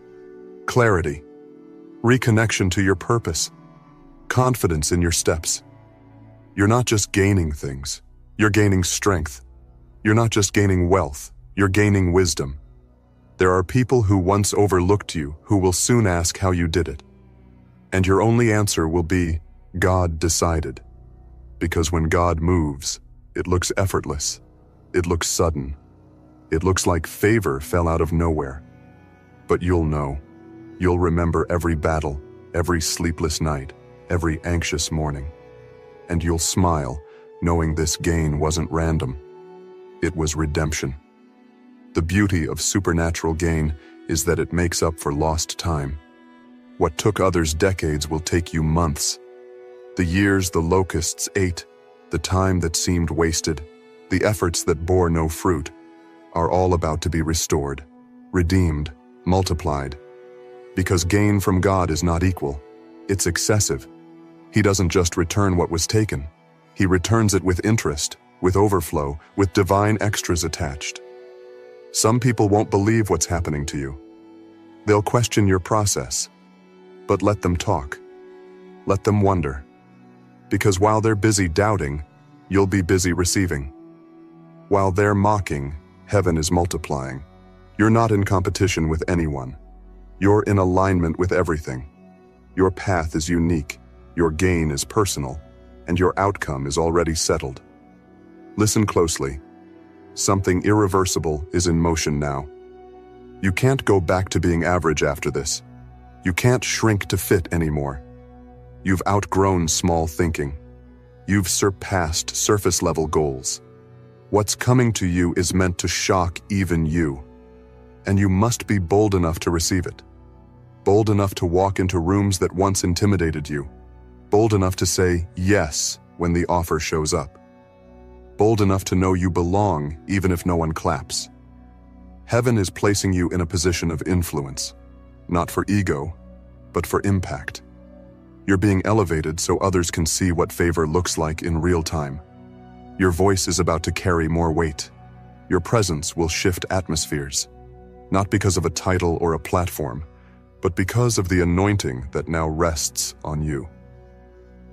clarity, reconnection to your purpose, confidence in your steps. You're not just gaining things, you're gaining strength. You're not just gaining wealth, you're gaining wisdom. There are people who once overlooked you who will soon ask how you did it. And your only answer will be, God decided. Because when God moves, it looks effortless. It looks sudden. It looks like favor fell out of nowhere. But you'll know. You'll remember every battle, every sleepless night, every anxious morning. And you'll smile, knowing this gain wasn't random. It was redemption. The beauty of supernatural gain is that it makes up for lost time. What took others decades will take you months. The years the locusts ate, the time that seemed wasted, the efforts that bore no fruit, are all about to be restored, redeemed, multiplied. Because gain from God is not equal, it's excessive. He doesn't just return what was taken. He returns it with interest, with overflow, with divine extras attached. Some people won't believe what's happening to you. They'll question your process. But let them talk. Let them wonder. Because while they're busy doubting, you'll be busy receiving. While they're mocking, heaven is multiplying. You're not in competition with anyone. You're in alignment with everything. Your path is unique, your gain is personal, and your outcome is already settled. Listen closely. Something irreversible is in motion now. You can't go back to being average after this. You can't shrink to fit anymore. You've outgrown small thinking. You've surpassed surface-level goals. What's coming to you is meant to shock even you. And you must be bold enough to receive it. Bold enough to walk into rooms that once intimidated you. Bold enough to say yes when the offer shows up. Bold enough to know you belong even if no one claps. Heaven is placing you in a position of influence, not for ego, but for impact. You're being elevated so others can see what favor looks like in real time. Your voice is about to carry more weight. Your presence will shift atmospheres, not because of a title or a platform, but because of the anointing that now rests on you.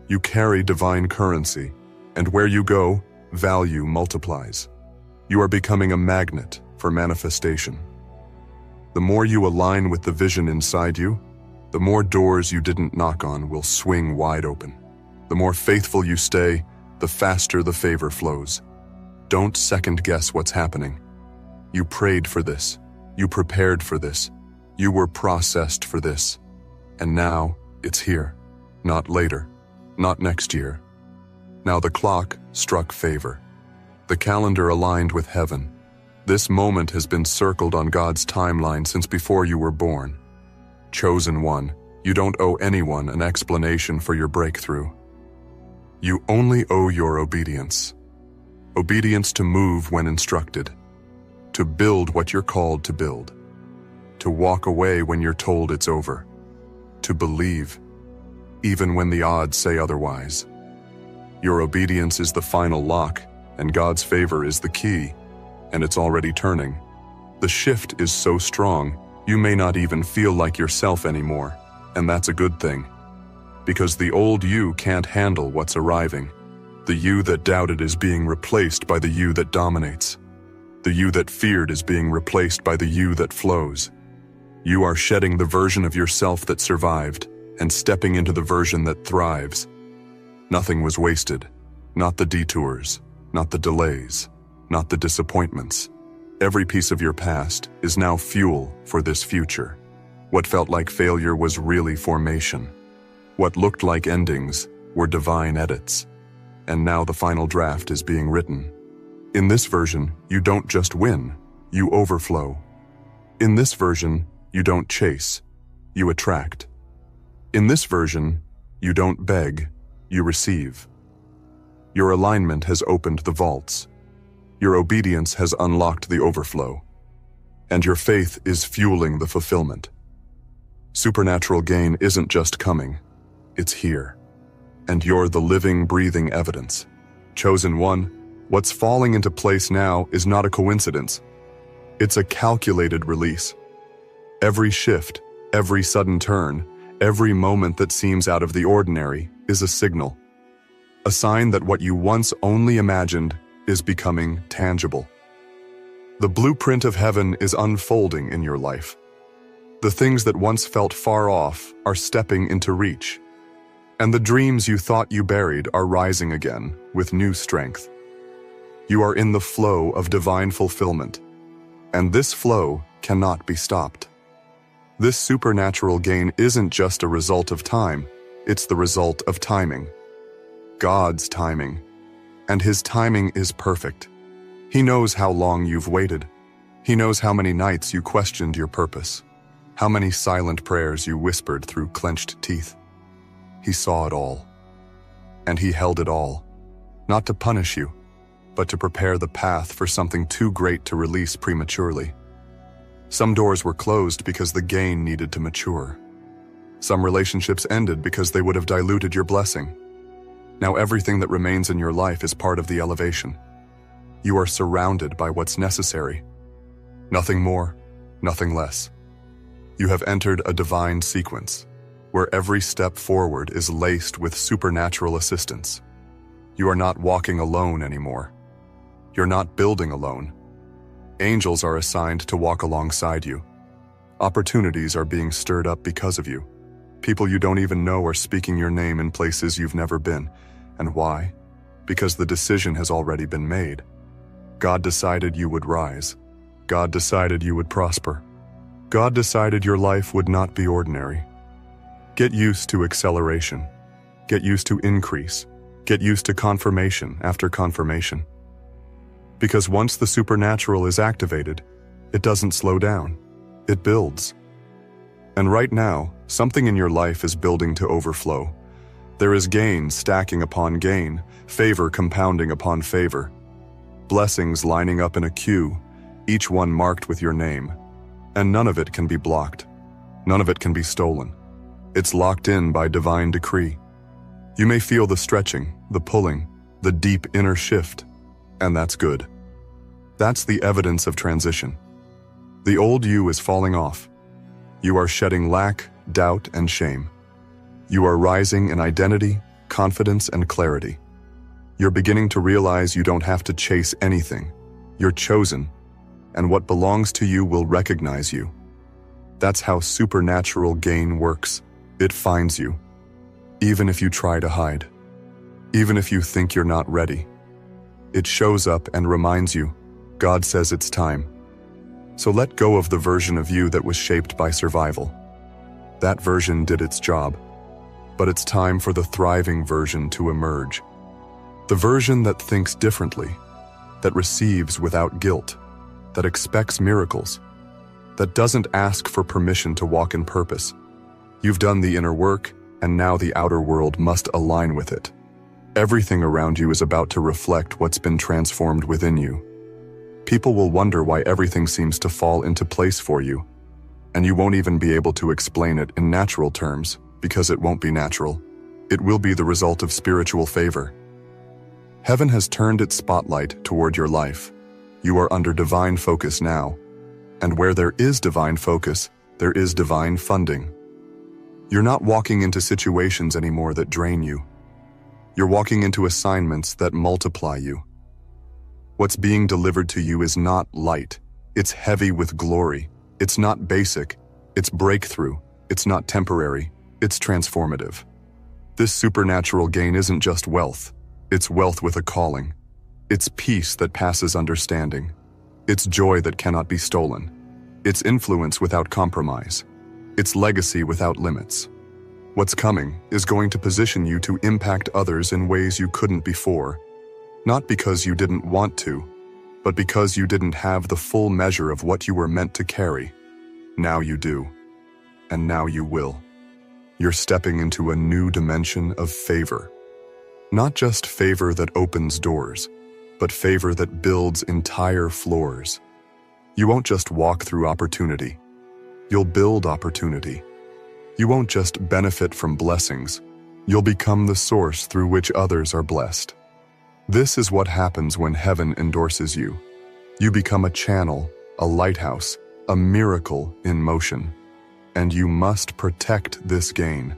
You carry divine currency, and where you go, value multiplies. You are becoming a magnet for manifestation. The more you align with the vision inside you, the more doors you didn't knock on will swing wide open. The more faithful you stay, the faster the favor flows. Don't second-guess what's happening. You prayed for this. You prepared for this. You were processed for this. And now, it's here. Not later. Not next year. Now the clock struck favor. The calendar aligned with heaven. This moment has been circled on God's timeline since before you were born. Chosen one, you don't owe anyone an explanation for your breakthrough. You only owe your obedience. Obedience to move when instructed. To build what you're called to build. To walk away when you're told it's over. To believe, even when the odds say otherwise. Your obedience is the final lock, and God's favor is the key, and it's already turning. The shift is so strong, You may not even feel like yourself anymore, and that's a good thing. Because the old you can't handle what's arriving. The you that doubted is being replaced by the you that dominates. The you that feared is being replaced by the you that flows. You are shedding the version of yourself that survived and stepping into the version that thrives. Nothing was wasted. Not the detours, not the delays, not the disappointments. Every piece of your past is now fuel for this future. What felt like failure was really formation. What looked like endings were divine edits. And now the final draft is being written. In this version, you don't just win, you overflow. In this version, you don't chase, you attract. In this version, you don't beg, you receive. Your alignment has opened the vaults. Your obedience has unlocked the overflow. And your faith is fueling the fulfillment. Supernatural gain isn't just coming, it's here. And you're the living, breathing evidence. Chosen one, what's falling into place now is not a coincidence. It's a calculated release. Every shift, every sudden turn, every moment that seems out of the ordinary is a signal. A sign that what you once only imagined is becoming tangible. The blueprint of heaven is unfolding in your life. The things that once felt far off are stepping into reach. And the dreams you thought you buried are rising again with new strength. You are in the flow of divine fulfillment, and this flow cannot be stopped. This supernatural gain isn't just a result of time, it's the result of timing. God's timing. And His timing is perfect. He knows how long you've waited. He knows how many nights you questioned your purpose, how many silent prayers you whispered through clenched teeth. He saw it all. And He held it all, not to punish you, but to prepare the path for something too great to release prematurely. Some doors were closed because the gain needed to mature. Some relationships ended because they would have diluted your blessing. Now everything that remains in your life is part of the elevation. You are surrounded by what's necessary. Nothing more, nothing less. You have entered a divine sequence, where every step forward is laced with supernatural assistance. You are not walking alone anymore. You're not building alone. Angels are assigned to walk alongside you. Opportunities are being stirred up because of you. People you don't even know are speaking your name in places you've never been. And why? Because the decision has already been made. God decided you would rise. God decided you would prosper. God decided your life would not be ordinary. Get used to acceleration. Get used to increase. Get used to confirmation after confirmation. Because once the supernatural is activated, it doesn't slow down. It builds. And right now, something in your life is building to overflow. There is gain stacking upon gain, favor compounding upon favor. Blessings lining up in a queue, each one marked with your name. And none of it can be blocked. None of it can be stolen. It's locked in by divine decree. You may feel the stretching, the pulling, the deep inner shift, and that's good. That's the evidence of transition. The old you is falling off. You are shedding lack, doubt, and shame. You are rising in identity, confidence, and clarity. You're beginning to realize you don't have to chase anything. You're chosen, and what belongs to you will recognize you. That's how supernatural gain works. It finds you, even if you try to hide. Even if you think you're not ready. It shows up and reminds you, God says it's time. So let go of the version of you that was shaped by survival. That version did its job. But it's time for the thriving version to emerge. The version that thinks differently, that receives without guilt, that expects miracles, that doesn't ask for permission to walk in purpose. You've done the inner work, and now the outer world must align with it. Everything around you is about to reflect what's been transformed within you. People will wonder why everything seems to fall into place for you, and you won't even be able to explain it in natural terms, because it won't be natural. It will be the result of spiritual favor. Heaven has turned its spotlight toward your life. You are under divine focus now, And where there is divine focus, there is divine funding. You're not walking into situations anymore that drain you. You're walking into assignments that multiply you. What's being delivered to you is not light. It's heavy with glory. It's not basic. It's breakthrough. It's not temporary. It's transformative. This supernatural gain isn't just wealth. It's wealth with a calling. It's peace that passes understanding. It's joy that cannot be stolen. It's influence without compromise. It's legacy without limits. What's coming is going to position you to impact others in ways you couldn't before, not because you didn't want to, but because you didn't have the full measure of what you were meant to carry. Now you do, and now you will. You're stepping into a new dimension of favor. Not just favor that opens doors, but favor that builds entire floors. You won't just walk through opportunity. You'll build opportunity. You won't just benefit from blessings. You'll become the source through which others are blessed. This is what happens when heaven endorses you. You become a channel, a lighthouse, a miracle in motion. And you must protect this gain,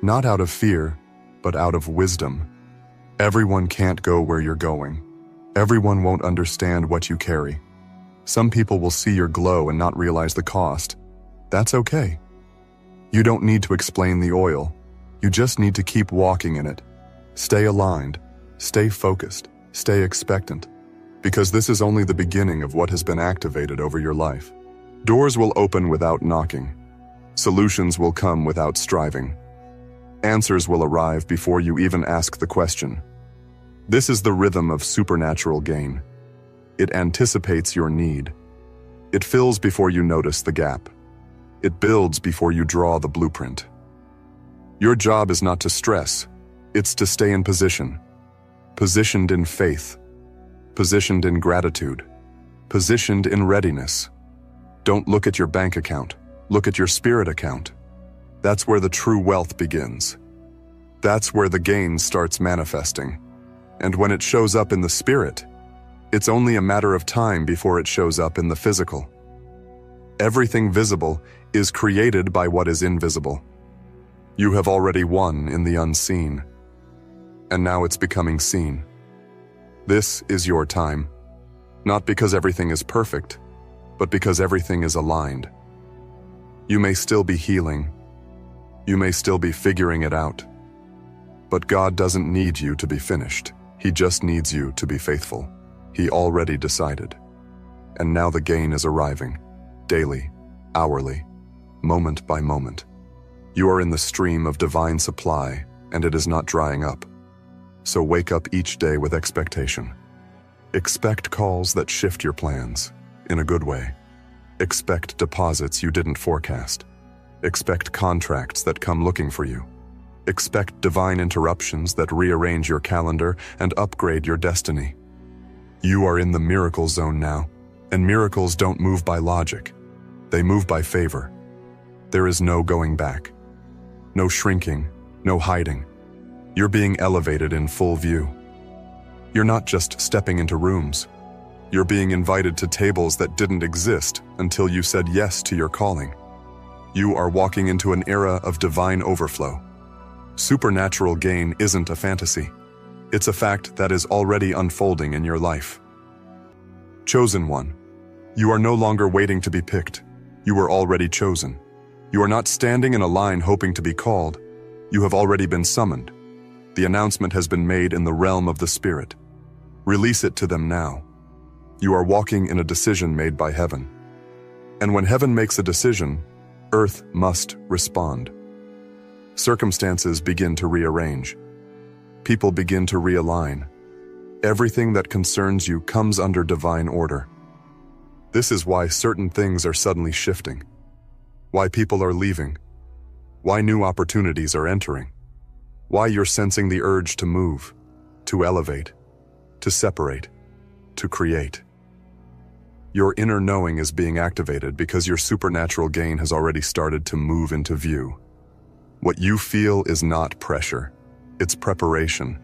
not out of fear, but out of wisdom. Everyone can't go where you're going. Everyone won't understand what you carry. Some people will see your glow and not realize the cost. That's okay. You don't need to explain the oil. You just need to keep walking in it. Stay aligned, stay focused, stay expectant, because this is only the beginning of what has been activated over your life. Doors will open without knocking. Solutions will come without striving. Answers will arrive before you even ask the question. This is the rhythm of supernatural gain. It anticipates your need. It fills before you notice the gap. It builds before you draw the blueprint. Your job is not to stress, it's to stay in position. Positioned in faith. Positioned in gratitude. Positioned in readiness. Don't look at your bank account, look at your spirit account. That's where the true wealth begins. That's where the gain starts manifesting. And when it shows up in the spirit, it's only a matter of time before it shows up in the physical. Everything visible is created by what is invisible. You have already won in the unseen, and now it's becoming seen. This is your time, not because everything is perfect, but because everything is aligned. You may still be healing. You may still be figuring it out. But God doesn't need you to be finished. He just needs you to be faithful. He already decided. And now the gain is arriving, daily, hourly, moment by moment. You are in the stream of divine supply, and it is not drying up. So wake up each day with expectation. Expect calls that shift your plans, in a good way. Expect deposits you didn't forecast. Expect contracts that come looking for you. Expect divine interruptions that rearrange your calendar and upgrade your destiny. You are in the miracle zone now, and miracles don't move by logic. They move by favor. There is no going back. No shrinking, no hiding. You're being elevated in full view. You're not just stepping into rooms. You're being invited to tables that didn't exist until you said yes to your calling. You are walking into an era of divine overflow. Supernatural gain isn't a fantasy. It's a fact that is already unfolding in your life. Chosen one. You are no longer waiting to be picked. You were already chosen. You are not standing in a line hoping to be called. You have already been summoned. The announcement has been made in the realm of the Spirit. Release it to them now. You are walking in a decision made by heaven. And when heaven makes a decision, earth must respond. Circumstances begin to rearrange. People begin to realign. Everything that concerns you comes under divine order. This is why certain things are suddenly shifting. Why people are leaving. Why new opportunities are entering. Why you're sensing the urge to move, to elevate, to separate, to create. Your inner knowing is being activated because your supernatural gain has already started to move into view. What you feel is not pressure, it's preparation.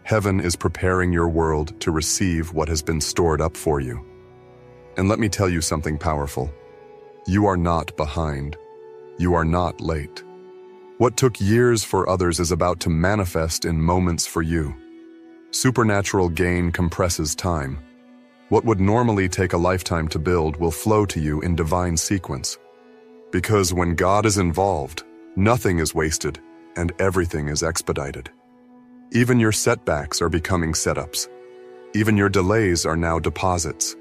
Heaven is preparing your world to receive what has been stored up for you. And let me tell you something powerful. You are not behind. You are not late. What took years for others is about to manifest in moments for you. Supernatural gain compresses time. What would normally take a lifetime to build will flow to you in divine sequence. Because when God is involved, nothing is wasted and everything is expedited. Even your setbacks are becoming setups. Even your delays are now deposits.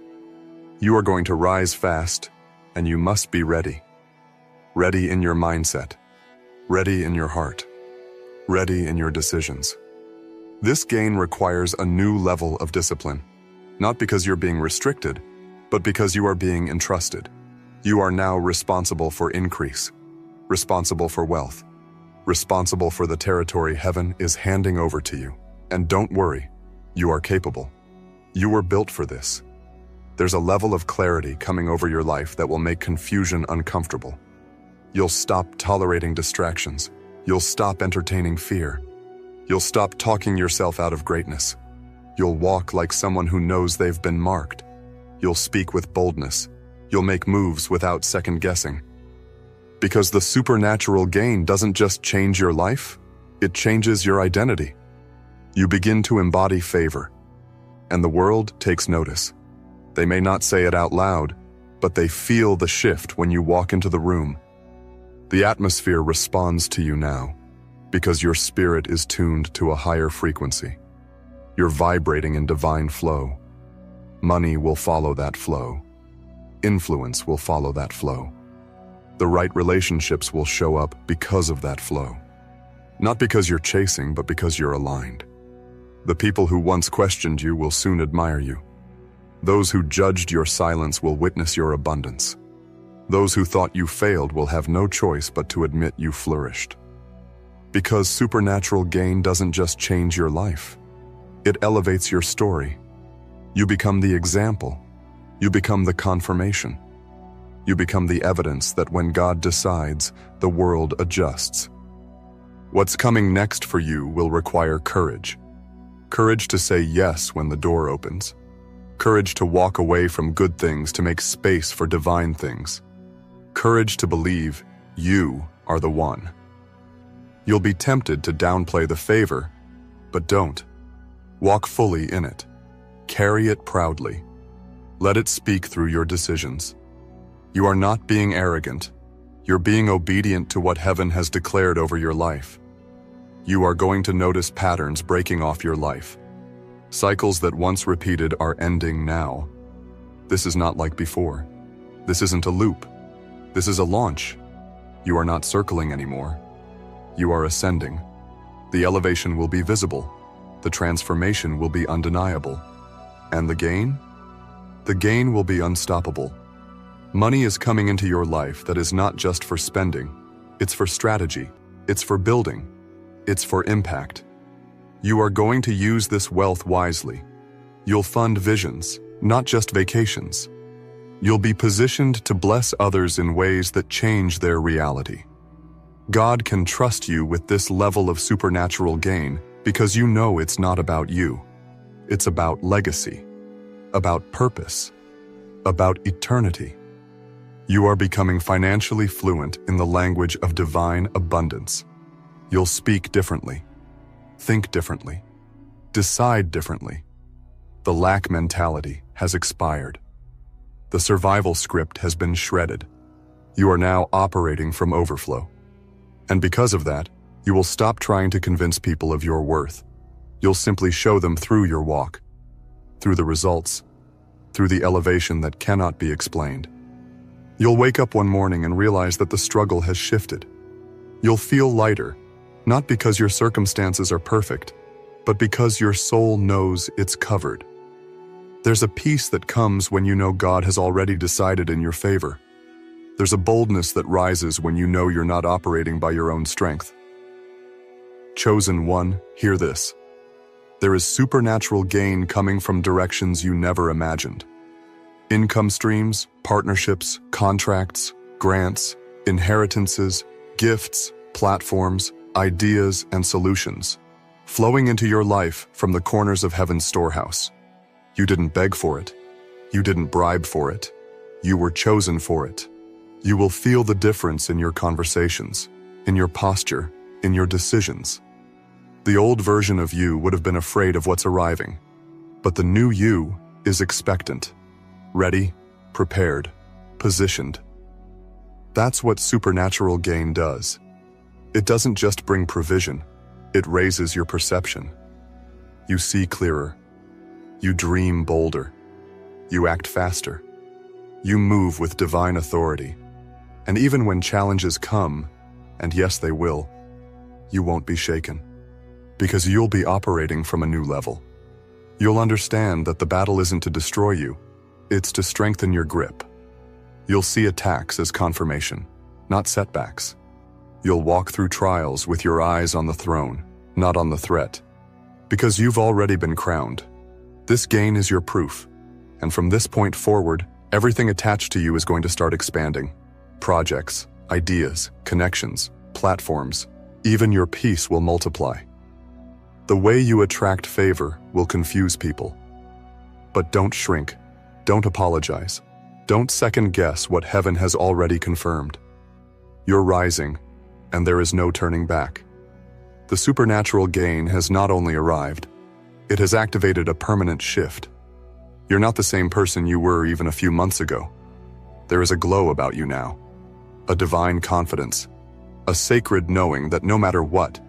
You are going to rise fast, and you must be ready. Ready in your mindset. Ready in your heart. Ready in your decisions. This gain requires a new level of discipline, not because you're being restricted, but because you are being entrusted. You are now responsible for increase, responsible for wealth, responsible for the territory heaven is handing over to you. And don't worry, you are capable. You were built for this. There's a level of clarity coming over your life that will make confusion uncomfortable. You'll stop tolerating distractions. You'll stop entertaining fear. You'll stop talking yourself out of greatness. You'll walk like someone who knows they've been marked. You'll speak with boldness. You'll make moves without second guessing. Because the supernatural gain doesn't just change your life, it changes your identity. You begin to embody favor, and the world takes notice. They may not say it out loud, but they feel the shift when you walk into the room. The atmosphere responds to you now, because your spirit is tuned to a higher frequency. You're vibrating in divine flow. Money will follow that flow. Influence will follow that flow. The right relationships will show up because of that flow. Not because you're chasing, but because you're aligned. The people who once questioned you will soon admire you. Those who judged your silence will witness your abundance. Those who thought you failed will have no choice but to admit you flourished. Because supernatural gain doesn't just change your life. It elevates your story. You become the example. You become the confirmation. You become the evidence that when God decides, the world adjusts. What's coming next for you will require courage. Courage to say yes when the door opens. Courage to walk away from good things to make space for divine things. Courage to believe you are the one. You'll be tempted to downplay the favor, but don't. Walk fully in it. Carry it proudly. Let it speak through your decisions. You are not being arrogant. You're being obedient to what heaven has declared over your life. You are going to notice patterns breaking off your life. Cycles that once repeated are ending now. This is not like before. This isn't a loop. This is a launch. You are not circling anymore. You are ascending. The elevation will be visible. The transformation will be undeniable. And the gain? The gain will be unstoppable. Money is coming into your life that is not just for spending. It's for strategy. It's for building. It's for impact. You are going to use this wealth wisely. You'll fund visions, not just vacations. You'll be positioned to bless others in ways that change their reality. God can trust you with this level of supernatural gain because you know it's not about you. It's about legacy, about purpose, about eternity. You are becoming financially fluent in the language of divine abundance. You'll speak differently, think differently, decide differently. The lack mentality has expired. The survival script has been shredded. You are now operating from overflow. And because of that, you will stop trying to convince people of your worth. You'll simply show them through your walk, through the results, through the elevation that cannot be explained. You'll wake up one morning and realize that the struggle has shifted. You'll feel lighter, not because your circumstances are perfect, but because your soul knows it's covered. There's a peace that comes when you know God has already decided in your favor. There's a boldness that rises when you know you're not operating by your own strength. Chosen one, hear this. There is supernatural gain coming from directions you never imagined. Income streams, partnerships, contracts, grants, inheritances, gifts, platforms, ideas, and solutions, flowing into your life from the corners of heaven's storehouse. You didn't beg for it. You didn't bribe for it. You were chosen for it. You will feel the difference in your conversations, in your posture, in your decisions. The old version of you would have been afraid of what's arriving, but the new you is expectant, ready, prepared, positioned. That's what supernatural gain does. It doesn't just bring provision, it raises your perception. You see clearer. You dream bolder. You act faster. You move with divine authority. And even when challenges come, and yes, they will, you won't be shaken. Because you'll be operating from a new level. You'll understand that the battle isn't to destroy you, it's to strengthen your grip. You'll see attacks as confirmation, not setbacks. You'll walk through trials with your eyes on the throne, not on the threat. Because you've already been crowned. This gain is your proof. And from this point forward, everything attached to you is going to start expanding. Projects, ideas, connections, platforms, even your peace will multiply. The way you attract favor will confuse people. But don't shrink. Don't apologize. Don't second-guess what heaven has already confirmed. You're rising, and there is no turning back. The supernatural gain has not only arrived, it has activated a permanent shift. You're not the same person you were even a few months ago. There is a glow about you now, a divine confidence, a sacred knowing that no matter what,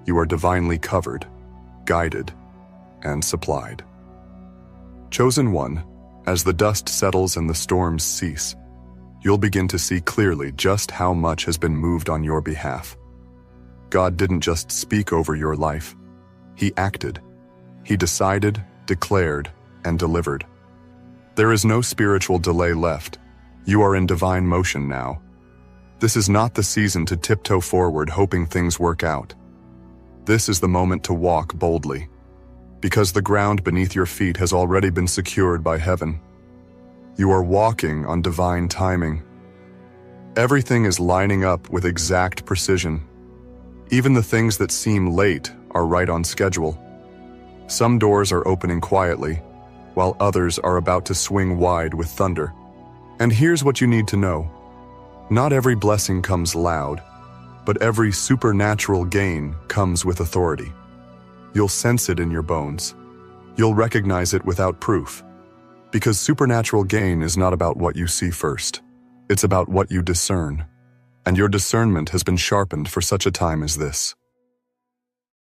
you are divinely covered, guided, and supplied. Chosen one, as the dust settles and the storms cease, you'll begin to see clearly just how much has been moved on your behalf. God didn't just speak over your life. He acted. He decided, declared, and delivered. There is no spiritual delay left. You are in divine motion now. This is not the season to tiptoe forward hoping things work out. This is the moment to walk boldly, because the ground beneath your feet has already been secured by heaven. You are walking on divine timing. Everything is lining up with exact precision. Even the things that seem late are right on schedule. Some doors are opening quietly, while others are about to swing wide with thunder. And here's what you need to know. Not every blessing comes loud, but every supernatural gain comes with authority. You'll sense it in your bones. You'll recognize it without proof. Because supernatural gain is not about what you see first. It's about what you discern. And your discernment has been sharpened for such a time as this.